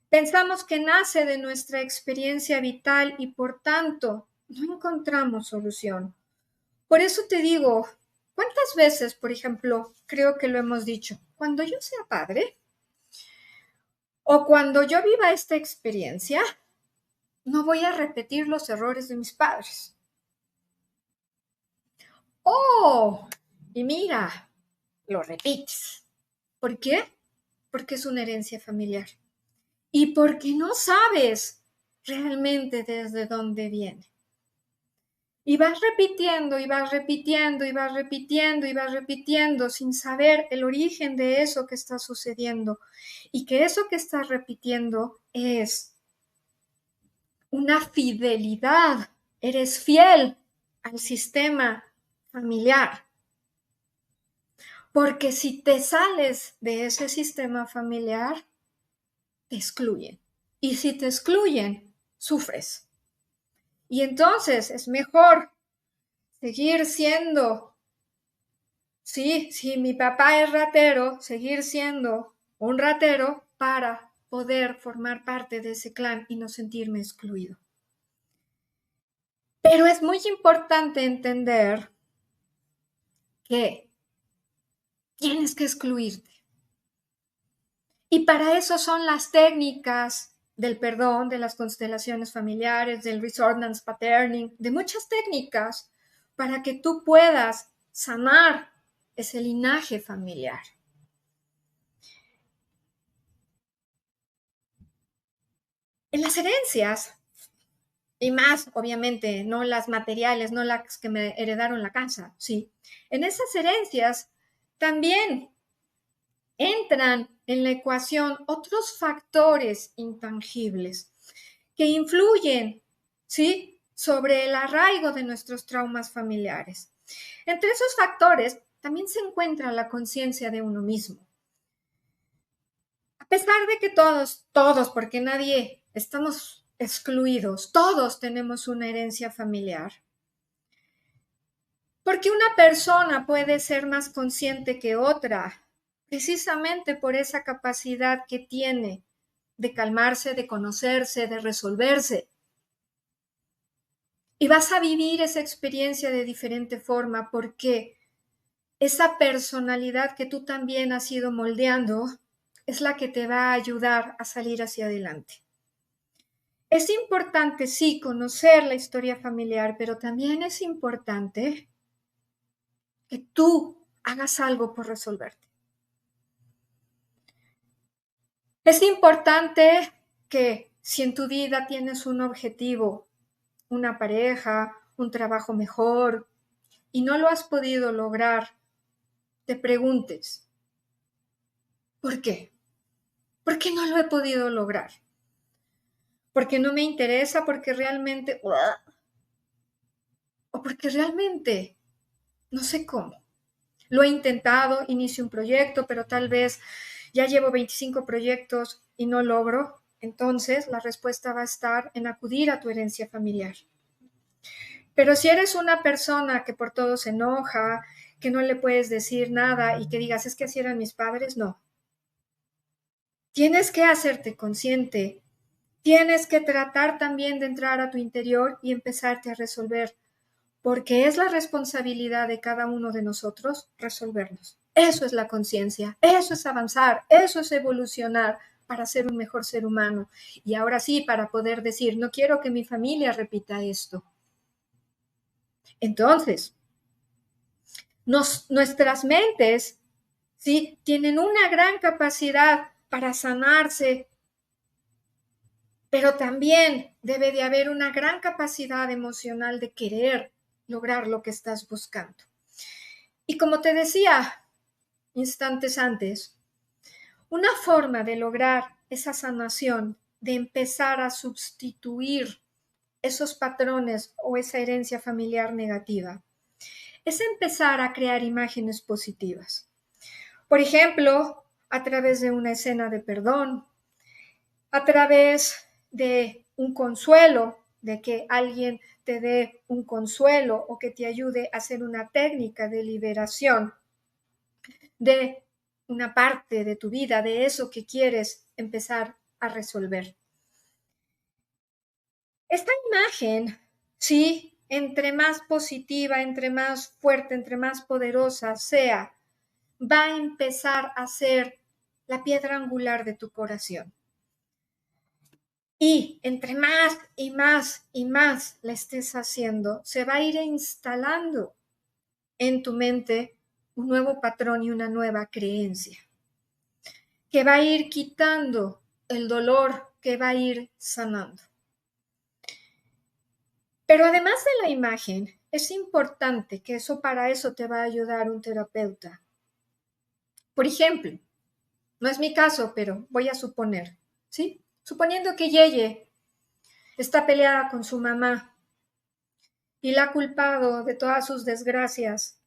Pensamos que nace de nuestra experiencia vital y por tanto no encontramos solución. Por eso te digo, ¿cuántas veces, por ejemplo, creo que lo hemos dicho, cuando yo sea padre o cuando yo viva esta experiencia, no voy a repetir los errores de mis padres? Oh, y mira, lo repites. ¿Por qué? Porque es una herencia familiar. Y porque no sabes realmente desde dónde viene. Y vas repitiendo, y vas repitiendo, y vas repitiendo, y vas repitiendo sin saber el origen de eso que está sucediendo. Y que eso que estás repitiendo es una fidelidad. Eres fiel al sistema familiar. Porque si te sales de ese sistema familiar, te excluyen. Y si te excluyen, sufres. Y entonces es mejor seguir siendo, sí, si mi papá es ratero, seguir siendo un ratero para poder formar parte de ese clan y no sentirme excluido. Pero es muy importante entender que tienes que excluirte. Y para eso son las técnicas del perdón, de las constelaciones familiares, del resonance patterning, de muchas técnicas para que tú puedas sanar ese linaje familiar. En las herencias, y más obviamente, no las materiales, no las que me heredaron la casa, sí. En esas herencias también entran en la ecuación otros factores intangibles que influyen, ¿sí?, sobre el arraigo de nuestros traumas familiares. Entre esos factores también se encuentra la conciencia de uno mismo. A pesar de que todos, porque nadie estamos excluidos, todos tenemos una herencia familiar. Porque una persona puede ser más consciente que otra, precisamente por esa capacidad que tiene de calmarse, de conocerse, de resolverse. Y vas a vivir esa experiencia de diferente forma porque esa personalidad que tú también has ido moldeando es la que te va a ayudar a salir hacia adelante. Es importante, sí, conocer la historia familiar, pero también es importante que tú hagas algo por resolverte. Es importante que si en tu vida tienes un objetivo, una pareja, un trabajo mejor, y no lo has podido lograr, te preguntes, ¿por qué? ¿Por qué no lo he podido lograr? ¿Porque no me interesa? ¿Porque realmente... o porque realmente no sé cómo? Lo he intentado, inicio un proyecto, pero tal vez ya llevo 25 proyectos y no logro. Entonces, la respuesta va a estar en acudir a tu herencia familiar. Pero si eres una persona que por todo se enoja, que no le puedes decir nada y que digas, es que así eran mis padres, no. Tienes que hacerte consciente. Tienes que tratar también de entrar a tu interior y empezarte a resolver, porque es la responsabilidad de cada uno de nosotros resolverlos. Eso es la conciencia, eso es avanzar, eso es evolucionar para ser un mejor ser humano. Y ahora sí, para poder decir, no quiero que mi familia repita esto. Entonces, nuestras mentes, ¿sí?, tienen una gran capacidad para sanarse, pero también debe de haber una gran capacidad emocional de querer lograr lo que estás buscando. Y como te decía instantes antes, una forma de lograr esa sanación, de empezar a sustituir esos patrones o esa herencia familiar negativa, es empezar a crear imágenes positivas. Por ejemplo, a través de una escena de perdón, a través de un consuelo, de que alguien te dé un consuelo o que te ayude a hacer una técnica de liberación de una parte de tu vida, de eso que quieres empezar a resolver. Esta imagen, sí, entre más positiva, entre más fuerte, entre más poderosa sea, va a empezar a ser la piedra angular de tu corazón. Y entre más y más y más la estés haciendo, se va a ir instalando en tu mente un nuevo patrón y una nueva creencia, que va a ir quitando el dolor, que va a ir sanando. Pero además de la imagen, es importante que para eso te va a ayudar un terapeuta. Por ejemplo, no es mi caso, pero voy a suponer, ¿sí? Suponiendo que Yeye está peleada con su mamá y la ha culpado de todas sus desgracias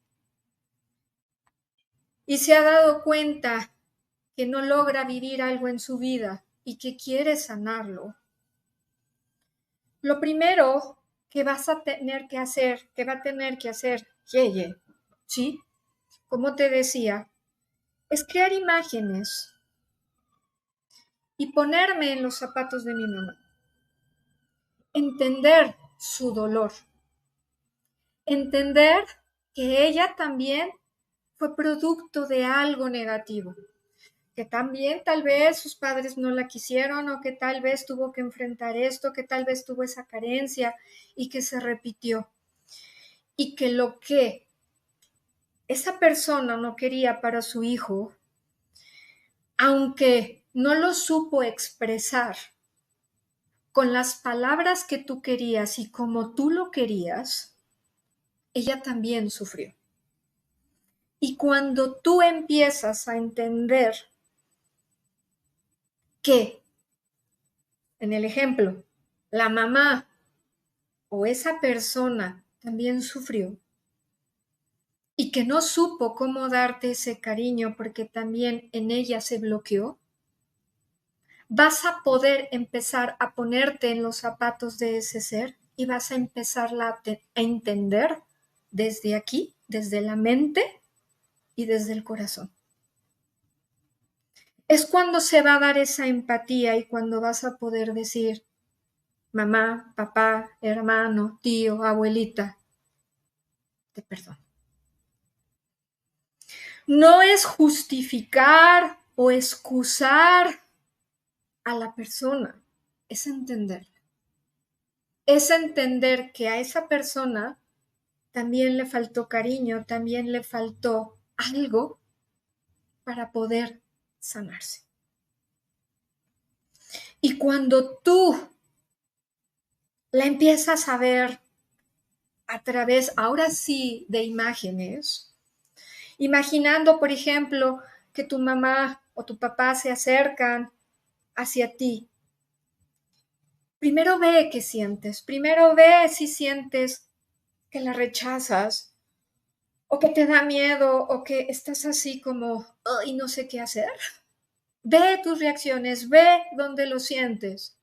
y se ha dado cuenta que no logra vivir algo en su vida y que quiere sanarlo. Lo primero que vas a tener que hacer, que va a tener que hacer Yeye, ¿sí? Como te decía, es crear imágenes y ponerme en los zapatos de mi mamá. Entender su dolor. Entender que ella también fue producto de algo negativo, que también tal vez sus padres no la quisieron o que tal vez tuvo que enfrentar esto, que tal vez tuvo esa carencia y que se repitió. Y que lo que esa persona no quería para su hijo, aunque no lo supo expresar con las palabras que tú querías y como tú lo querías, ella también sufrió. Y cuando tú empiezas a entender que, en el ejemplo, la mamá o esa persona también sufrió y que no supo cómo darte ese cariño porque también en ella se bloqueó, vas a poder empezar a ponerte en los zapatos de ese ser y vas a empezarla a entender desde aquí, desde la mente y desde el corazón. Es cuando se va a dar esa empatía y cuando vas a poder decir, mamá, papá, hermano, tío, abuelita, te perdono. No es justificar o excusar a la persona, es entenderla. Es entender que a esa persona también le faltó cariño, también le faltó algo para poder sanarse. Y cuando tú la empiezas a ver a través, ahora sí, de imágenes, imaginando, por ejemplo, que tu mamá o tu papá se acercan hacia ti. Primero ve qué sientes, primero ve si sientes que la rechazas o que te da miedo o que estás así como, y no sé qué hacer. Ve tus reacciones, ve dónde lo sientes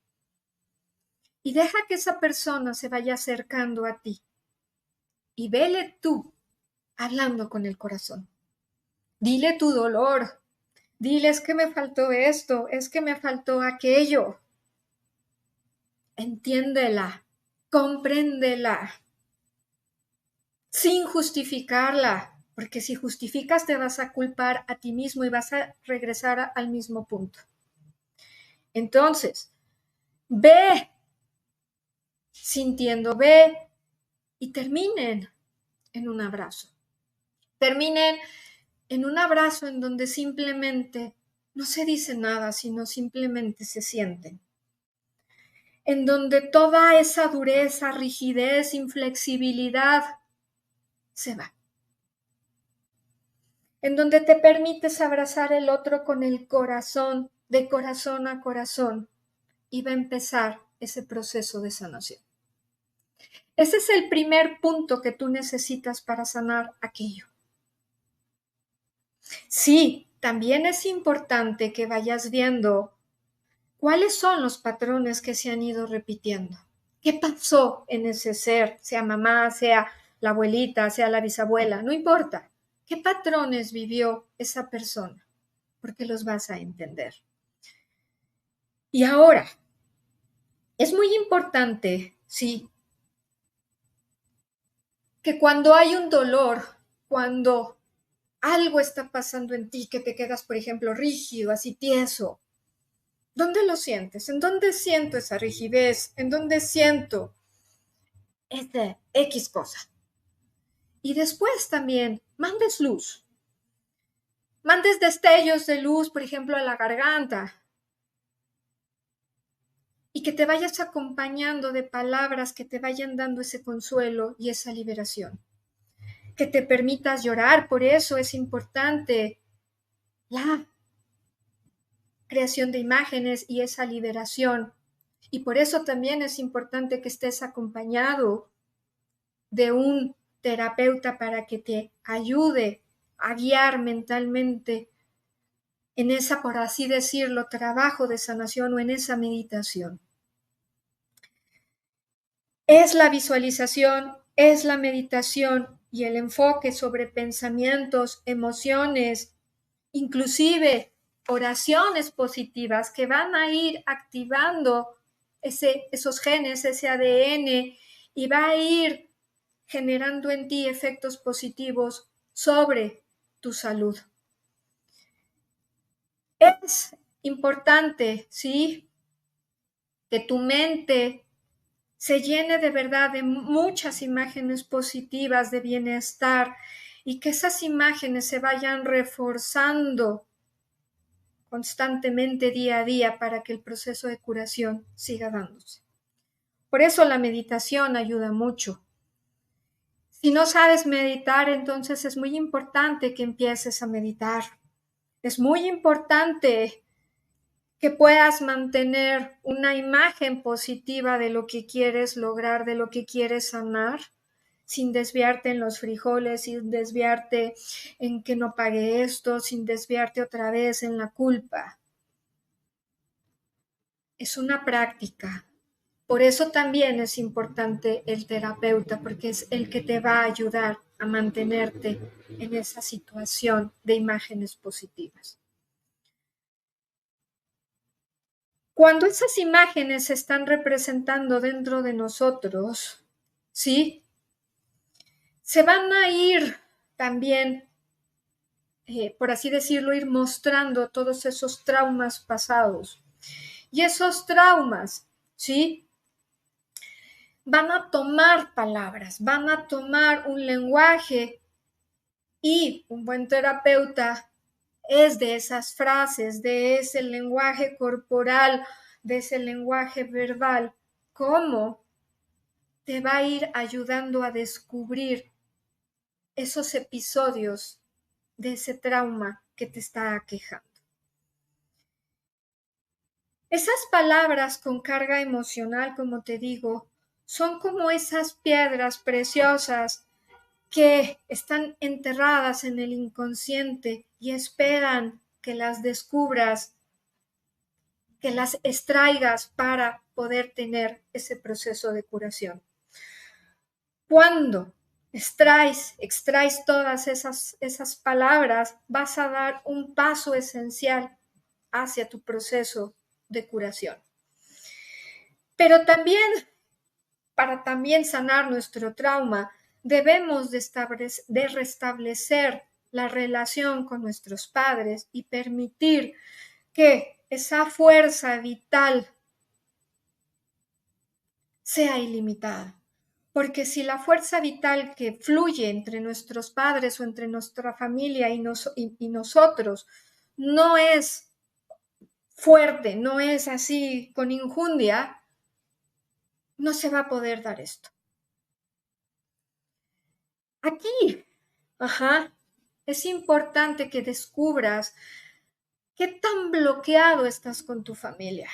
y deja que esa persona se vaya acercando a ti y vele tú hablando con el corazón. Dile tu dolor, dile es que me faltó esto, es que me faltó aquello. Entiéndela, compréndela, sin justificarla, porque si justificas te vas a culpar a ti mismo y vas a regresar al mismo punto. Entonces, ve sintiendo, ve y terminen en un abrazo. Terminen en un abrazo en donde simplemente no se dice nada, sino simplemente se sienten. En donde toda esa dureza, rigidez, inflexibilidad se va. En donde te permites abrazar el otro con el corazón, de corazón a corazón, y va a empezar ese proceso de sanación. Ese es el primer punto que tú necesitas para sanar aquello. Sí, también es importante que vayas viendo cuáles son los patrones que se han ido repitiendo. ¿Qué pasó en ese ser? Sea mamá, sea la abuelita, sea la bisabuela, no importa. ¿Qué patrones vivió esa persona? Porque los vas a entender. Y ahora, es muy importante, sí, que cuando hay un dolor, cuando algo está pasando en ti, que te quedas, por ejemplo, rígido, así tieso, ¿dónde lo sientes? ¿En dónde siento esa rigidez? ¿En dónde siento esta X cosa? Y después también mandes luz. Mandes destellos de luz, por ejemplo, a la garganta. y que te vayas acompañando de palabras que te vayan dando ese consuelo y esa liberación. Que te permitas llorar, por eso es importante la creación de imágenes y esa liberación. Y por eso también es importante que estés acompañado de un terapeuta para que te ayude a guiar mentalmente en esa, por así decirlo, trabajo de sanación o en esa meditación. Es la visualización, es la meditación y el enfoque sobre pensamientos, emociones, inclusive oraciones positivas que van a ir activando esos genes, ese ADN, y va a ir generando en ti efectos positivos sobre tu salud. Es importante, ¿sí?, que tu mente se llene de verdad de muchas imágenes positivas de bienestar y que esas imágenes se vayan reforzando constantemente día a día para que el proceso de curación siga dándose. Por eso la meditación ayuda mucho. Si no sabes meditar, entonces es muy importante que empieces a meditar. Es muy importante que puedas mantener una imagen positiva de lo que quieres lograr, de lo que quieres sanar, sin desviarte en los frijoles, sin desviarte en que no pague esto, sin desviarte otra vez en la culpa. Es una práctica. Por eso también es importante el terapeuta, porque es el que te va a ayudar a mantenerte en esa situación de imágenes positivas. Cuando esas imágenes se están representando dentro de nosotros, ¿sí?, se van a ir también, por así decirlo, ir mostrando todos esos traumas pasados. Y esos traumas, ¿sí?, van a tomar palabras, van a tomar un lenguaje, y un buen terapeuta es de esas frases, de ese lenguaje corporal, de ese lenguaje verbal, cómo te va a ir ayudando a descubrir esos episodios de ese trauma que te está aquejando. Esas palabras con carga emocional, como te digo, son como esas piedras preciosas que están enterradas en el inconsciente y esperan que las descubras, que las extraigas para poder tener ese proceso de curación. Cuando extraes todas esas palabras, vas a dar un paso esencial hacia tu proceso de curación. Pero también, para también sanar nuestro trauma, debemos de restablecer la relación con nuestros padres y permitir que esa fuerza vital sea ilimitada. Porque si la fuerza vital que fluye entre nuestros padres o entre nuestra familia y nosotros no es fuerte, no es así con injundia, no se va a poder dar esto. Aquí, es importante que descubras qué tan bloqueado estás con tu familia.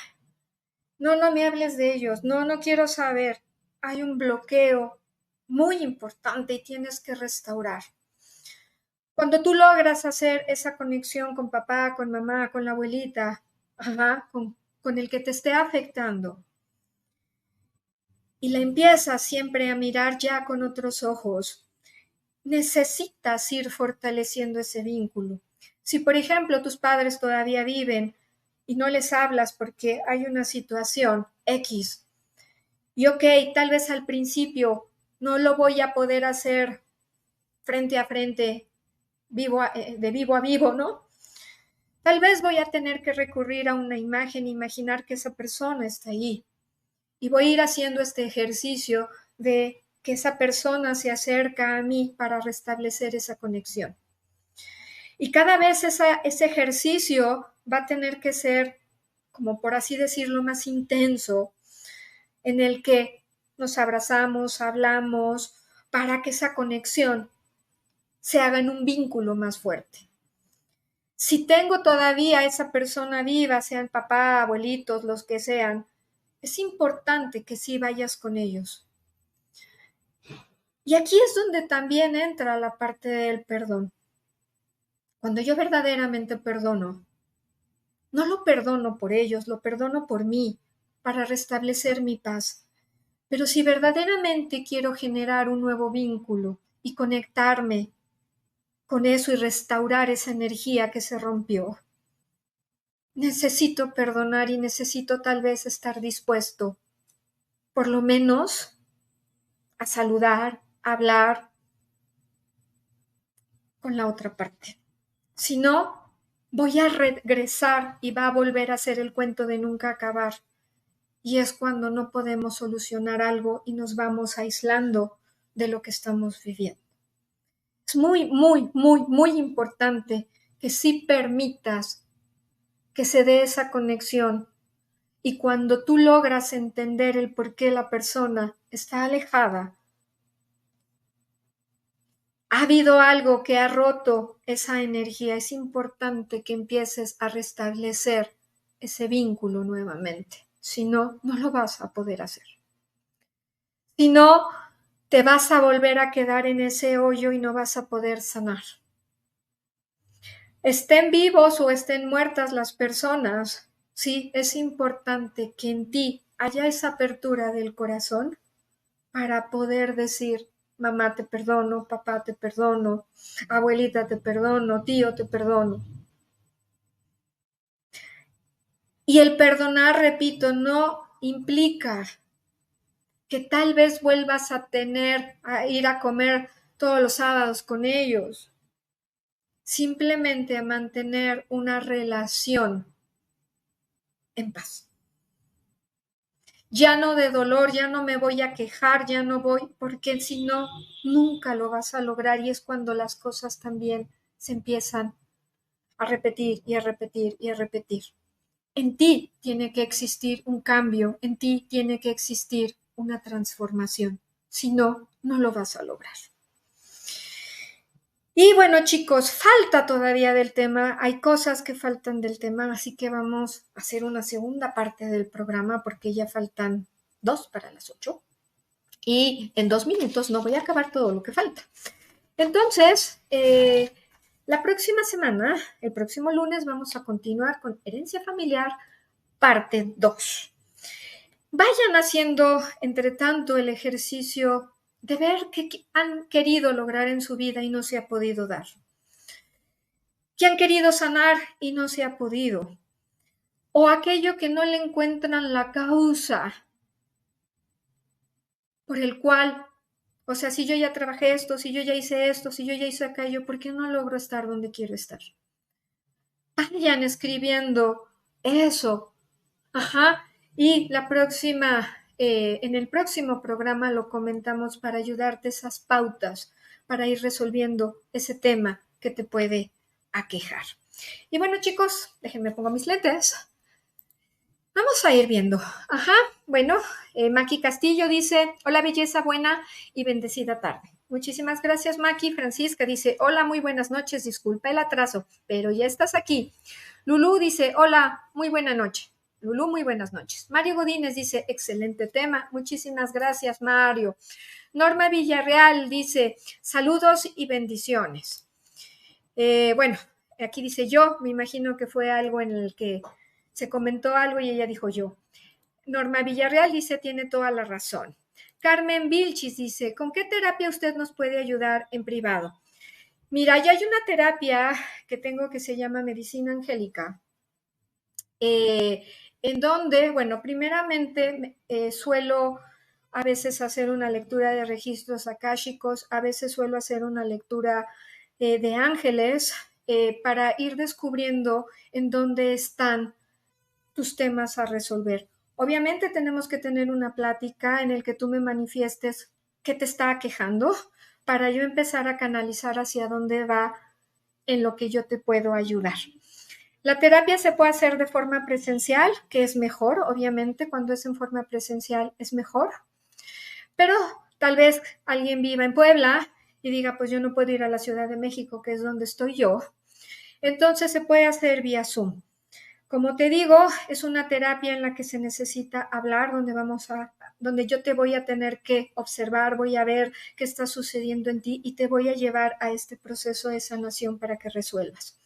No me hables de ellos, no quiero saber. Hay un bloqueo muy importante y tienes que restaurar. Cuando tú logras hacer esa conexión con papá, con mamá, con la abuelita, con el que te esté afectando, y la empiezas siempre a mirar ya con otros ojos, necesitas ir fortaleciendo ese vínculo. Si, por ejemplo, tus padres todavía viven y no les hablas porque hay una situación X, y tal vez al principio no lo voy a poder hacer frente a frente, de vivo a vivo, ¿no? Tal vez voy a tener que recurrir a una imagen, imaginar que esa persona está ahí. Y voy a ir haciendo este ejercicio de que esa persona se acerca a mí para restablecer esa conexión. Y cada vez ese ejercicio va a tener que ser como por así decirlo, más intenso, en el que nos abrazamos, hablamos, para que esa conexión se haga en un vínculo más fuerte. Si tengo todavía a esa persona viva, sean papá, abuelitos, los que sean, es importante que sí vayas con ellos. Y aquí es donde también entra la parte del perdón. Cuando yo verdaderamente perdono, no lo perdono por ellos, lo perdono por mí, para restablecer mi paz. Pero si verdaderamente quiero generar un nuevo vínculo y conectarme con eso y restaurar esa energía que se rompió, necesito perdonar y necesito tal vez estar dispuesto, por lo menos, a saludar, a hablar con la otra parte. Si no, voy a regresar y va a volver a ser el cuento de nunca acabar. Y es cuando no podemos solucionar algo y nos vamos aislando de lo que estamos viviendo. Es muy, muy, muy, muy importante que sí permitas que se dé esa conexión. Y cuando tú logras entender el por qué la persona está alejada, ha habido algo que ha roto esa energía, es importante que empieces a restablecer ese vínculo nuevamente. Si no, no lo vas a poder hacer. Si no, te vas a volver a quedar en ese hoyo y no vas a poder sanar. Estén vivos o estén muertas las personas, sí, es importante que en ti haya esa apertura del corazón para poder decir, mamá te perdono, papá te perdono, abuelita te perdono, tío te perdono. Y el perdonar, repito, no implica que tal vez vuelvas a ir a comer todos los sábados con ellos. Simplemente a mantener una relación en paz. Ya no de dolor, ya no me voy a quejar, ya no voy, porque si no, nunca lo vas a lograr y es cuando las cosas también se empiezan a repetir y a repetir y a repetir. En ti tiene que existir un cambio, en ti tiene que existir una transformación. Si no, no lo vas a lograr. Y bueno, chicos, falta todavía del tema, hay cosas que faltan del tema, así que vamos a hacer una segunda parte del programa porque ya faltan 2 para las 8 y en 2 minutos no voy a acabar todo lo que falta. Entonces, la próxima semana, el próximo lunes, vamos a continuar con herencia familiar, parte 2. Vayan haciendo, entre tanto, el ejercicio de ver qué han querido lograr en su vida y no se ha podido dar. ¿Qué han querido sanar y no se ha podido? O aquello que no le encuentran la causa por el cual, o sea, si yo ya trabajé esto, si yo ya hice esto, si yo ya hice aquello, ¿por qué no logro estar donde quiero estar? Vayan escribiendo eso. Y la próxima, en el próximo programa lo comentamos para ayudarte esas pautas, para ir resolviendo ese tema que te puede aquejar. Y bueno, chicos, déjenme pongo mis lentes. Vamos a ir viendo. Bueno, Maki Castillo dice, hola belleza, buena y bendecida tarde. Muchísimas gracias, Maki. Francisca dice, hola, muy buenas noches, disculpa el atraso, pero ya estás aquí. Lulú dice, hola, muy buena noche. Lulú, muy buenas noches. Mario Godínez dice, excelente tema. Muchísimas gracias, Mario. Norma Villarreal dice, saludos y bendiciones. Bueno, aquí dice yo, me imagino que fue algo en el que se comentó algo y ella dijo yo. Norma Villarreal dice, tiene toda la razón. Carmen Vilchis dice, ¿con qué terapia usted nos puede ayudar en privado? Mira, ya hay una terapia que tengo que se llama medicina angélica, en donde, bueno, primeramente suelo a veces hacer una lectura de registros akáshicos, a veces suelo hacer una lectura de ángeles para ir descubriendo en dónde están tus temas a resolver. Obviamente tenemos que tener una plática en el que tú me manifiestes qué te está aquejando para yo empezar a canalizar hacia dónde va en lo que yo te puedo ayudar. La terapia se puede hacer de forma presencial, que es mejor, obviamente, cuando es en forma presencial es mejor, pero tal vez alguien viva en Puebla y diga, pues yo no puedo ir a la Ciudad de México, que es donde estoy yo. Entonces se puede hacer vía Zoom. Como te digo, es una terapia en la que se necesita hablar, donde yo te voy a tener que observar, voy a ver qué está sucediendo en ti y te voy a llevar a este proceso de sanación para que resuelvas.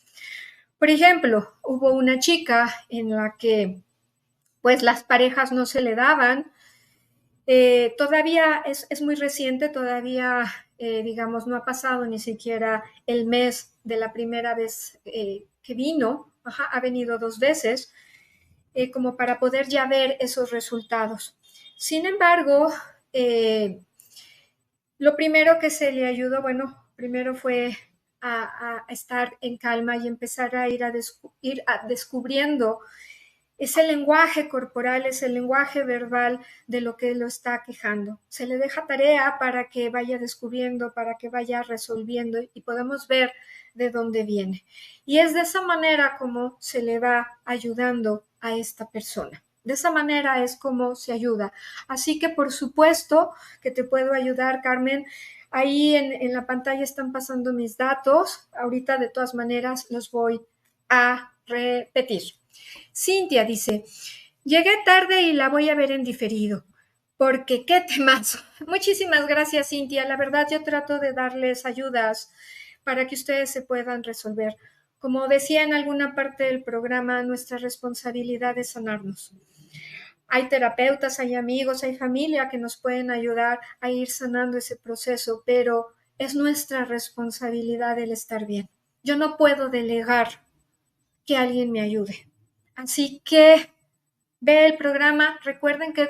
Por ejemplo, hubo una chica en la que pues las parejas no se le daban. Todavía es muy reciente, todavía, digamos, no ha pasado ni siquiera el mes de la primera vez que vino. Ajá, ha venido 2 veces, como para poder ya ver esos resultados. Sin embargo, lo primero que se le ayudó, bueno, primero fue a estar en calma y empezar a ir descubriendo ese lenguaje corporal, ese lenguaje verbal de lo que lo está quejando. Se le deja tarea para que vaya descubriendo, para que vaya resolviendo y podamos ver de dónde viene. Y es de esa manera como se le va ayudando a esta persona. De esa manera es como se ayuda. Así que por supuesto que te puedo ayudar, Carmen. Ahí en la pantalla están pasando mis datos. Ahorita de todas maneras los voy a repetir. Cintia dice, llegué tarde y la voy a ver en diferido, porque qué temazo. Muchísimas gracias, Cintia. La verdad, yo trato de darles ayudas para que ustedes se puedan resolver. Como decía en alguna parte del programa, nuestra responsabilidad es sanarnos. Hay terapeutas, hay amigos, hay familia que nos pueden ayudar a ir sanando ese proceso, pero es nuestra responsabilidad el estar bien. Yo no puedo delegar que alguien me ayude. Así que ve el programa. Recuerden que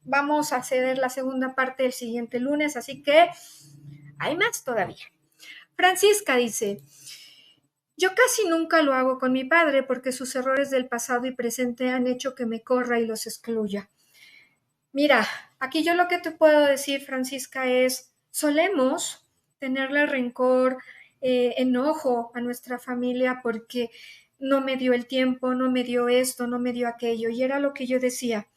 vamos a hacer la segunda parte el siguiente lunes, así que hay más todavía. Francisca dice, yo casi nunca lo hago con mi padre porque sus errores del pasado y presente han hecho que me corra y los excluya. Mira, aquí yo lo que te puedo decir, Francisca, es, solemos tenerle rencor, enojo a nuestra familia porque no me dio el tiempo, no me dio esto, no me dio aquello. Y era lo que yo decía,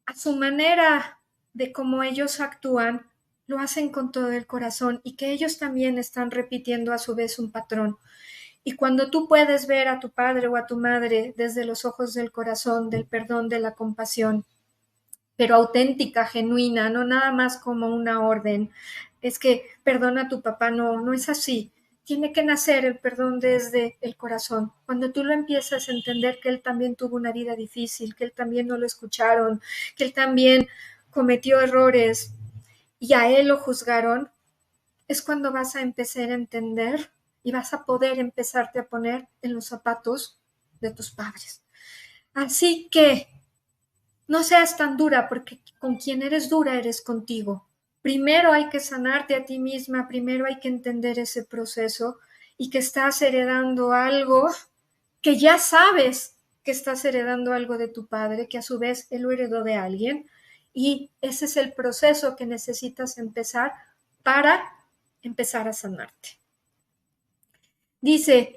a su manera de cómo ellos actúan, lo hacen con todo el corazón y que ellos también están repitiendo a su vez un patrón. Y cuando tú puedes ver a tu padre o a tu madre desde los ojos del corazón, del perdón, de la compasión, pero auténtica, genuina, no nada más como una orden, es que perdona a tu papá, no, no es así. Tiene que nacer el perdón desde el corazón. Cuando tú lo empiezas a entender que él también tuvo una vida difícil, que él también no lo escucharon, que él también cometió errores y a él lo juzgaron, es cuando vas a empezar a entender y vas a poder empezarte a poner en los zapatos de tus padres. Así que no seas tan dura, porque con quien eres dura eres contigo. Primero hay que sanarte a ti misma, primero hay que entender ese proceso y que estás heredando algo que ya sabes que estás heredando algo de tu padre, que a su vez él lo heredó de alguien, y ese es el proceso que necesitas empezar para empezar a sanarte. Dice,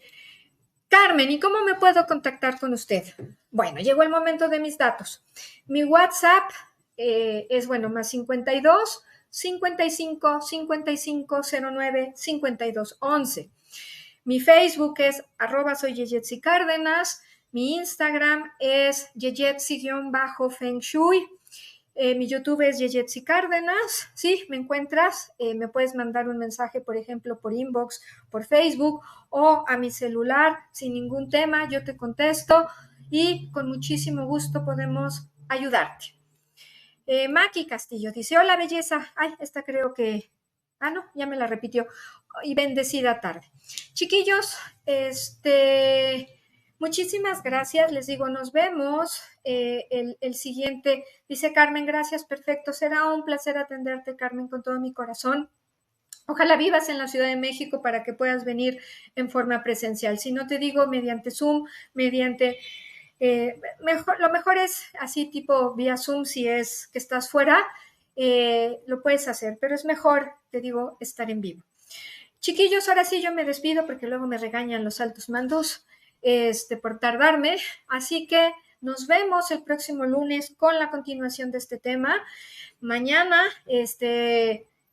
Carmen, ¿y cómo me puedo contactar con usted? Bueno, llegó el momento de mis datos. Mi WhatsApp es, bueno, más 52 55 55 09 52 11. Mi Facebook es @ soy Yeyetsi Cárdenas. Mi Instagram es Yeyetsi-Feng Shui. Mi YouTube es Yeyetsi Cárdenas. Sí, me encuentras. Me puedes mandar un mensaje, por ejemplo, por inbox, por Facebook o a mi celular sin ningún tema. Yo te contesto y con muchísimo gusto podemos ayudarte. Maki Castillo dice, hola belleza. Ay, esta creo que... Ah, no, ya me la repitió. Y bendecida tarde. Chiquillos, muchísimas gracias. Les digo, nos vemos el siguiente. Dice Carmen, gracias, perfecto. Será un placer atenderte, Carmen, con todo mi corazón. Ojalá vivas en la Ciudad de México para que puedas venir en forma presencial. Si no te digo, mediante Zoom, mediante... lo mejor es así tipo vía Zoom si es que estás fuera, lo puedes hacer, pero es mejor, te digo, estar en vivo. Chiquillos, ahora sí yo me despido porque luego me regañan los altos mandos. por tardarme. Así que nos vemos el próximo lunes con la continuación de este tema. Mañana,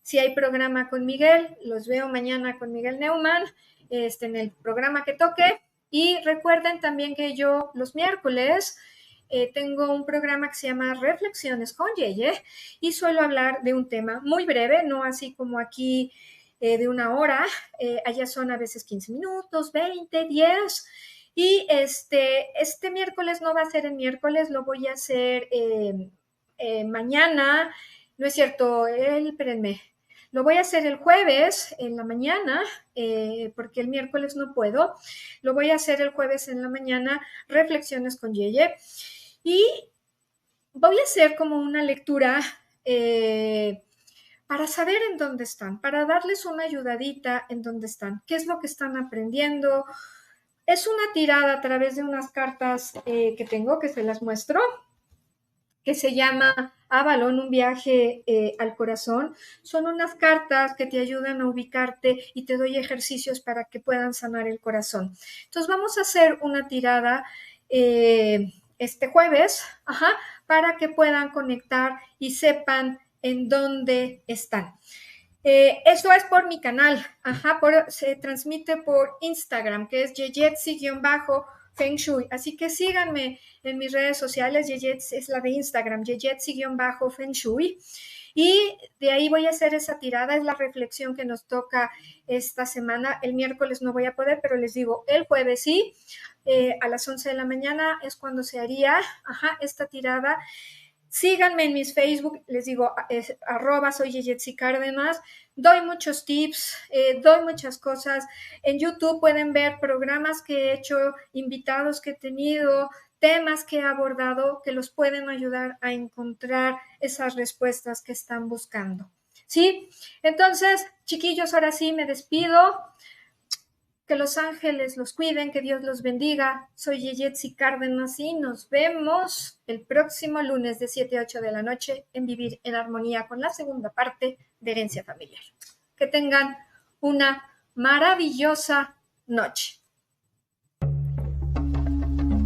si hay programa con Miguel, los veo mañana con Miguel Neumann, en el programa que toque. Y recuerden también que yo los miércoles tengo un programa que se llama Reflexiones con Yeye y suelo hablar de un tema muy breve, no así como aquí de una hora, allá son a veces 15 minutos, 20, 10. Y este miércoles no va a ser el miércoles, lo voy a hacer mañana, no es cierto, espérenme, lo voy a hacer el jueves en la mañana, porque el miércoles no puedo, lo voy a hacer el jueves en la mañana, Reflexiones con Yeye, y voy a hacer como una lectura para saber en dónde están, para darles una ayudadita en dónde están, qué es lo que están aprendiendo. Es una tirada a través de unas cartas que tengo, que se las muestro, que se llama Avalon, un viaje al corazón. Son unas cartas que te ayudan a ubicarte y te doy ejercicios para que puedan sanar el corazón. Entonces vamos a hacer una tirada este jueves, para que puedan conectar y sepan en dónde están. Eso es por mi canal, se transmite por Instagram, que es Yeyetsi-Feng Shui, así que síganme en mis redes sociales. Yeyetsi es la de Instagram, Yeyetsi-Feng Shui, y de ahí voy a hacer esa tirada, es la reflexión que nos toca esta semana. El miércoles no voy a poder, pero les digo, el jueves sí, a las 11 de la mañana es cuando se haría esta tirada. Síganme en mis Facebook, les digo, soy Yeyetsi Cárdenas, doy muchos tips, doy muchas cosas. En YouTube pueden ver programas que he hecho, invitados que he tenido, temas que he abordado que los pueden ayudar a encontrar esas respuestas que están buscando. ¿Sí? Entonces, chiquillos, ahora sí me despido. Que los ángeles los cuiden, que Dios los bendiga. Soy Yeyetsi Cárdenas y nos vemos el próximo lunes de 7 a 8 de la noche en Vivir en Armonía con la segunda parte de Herencia Familiar. Que tengan una maravillosa noche.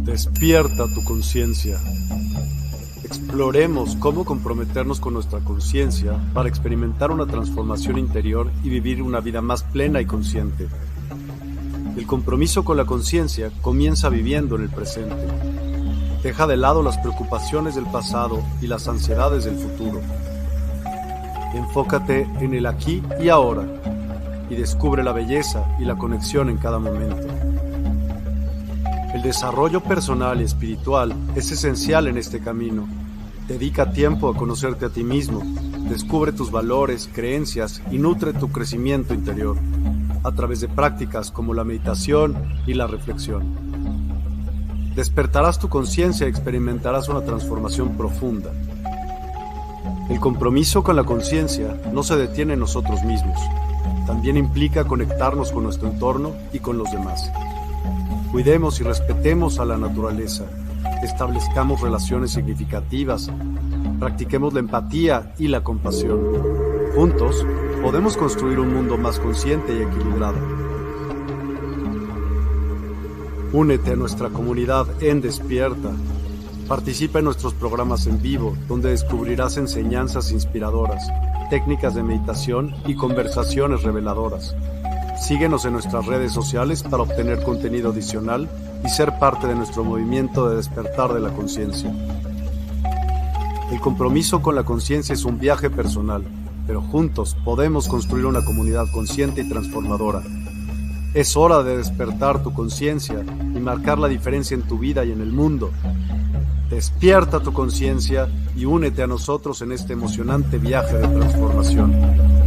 Despierta tu conciencia. Exploremos cómo comprometernos con nuestra conciencia para experimentar una transformación interior y vivir una vida más plena y consciente. El compromiso con la conciencia comienza viviendo en el presente. Deja de lado las preocupaciones del pasado y las ansiedades del futuro. Enfócate en el aquí y ahora y descubre la belleza y la conexión en cada momento. El desarrollo personal y espiritual es esencial en este camino. Dedica tiempo a conocerte a ti mismo, descubre tus valores, creencias y nutre tu crecimiento interior a través de prácticas como la meditación y la reflexión. Despertarás tu conciencia y experimentarás una transformación profunda. El compromiso con la conciencia no se detiene en nosotros mismos, también implica conectarnos con nuestro entorno y con los demás. Cuidemos y respetemos a la naturaleza, establezcamos relaciones significativas, practiquemos la empatía y la compasión. Juntos, podemos construir un mundo más consciente y equilibrado. Únete a nuestra comunidad en Despierta. Participa en nuestros programas en vivo, donde descubrirás enseñanzas inspiradoras, técnicas de meditación y conversaciones reveladoras. Síguenos en nuestras redes sociales para obtener contenido adicional y ser parte de nuestro movimiento de despertar de la conciencia. El compromiso con la conciencia es un viaje personal, pero juntos podemos construir una comunidad consciente y transformadora. Es hora de despertar tu conciencia y marcar la diferencia en tu vida y en el mundo. Despierta tu conciencia y únete a nosotros en este emocionante viaje de transformación.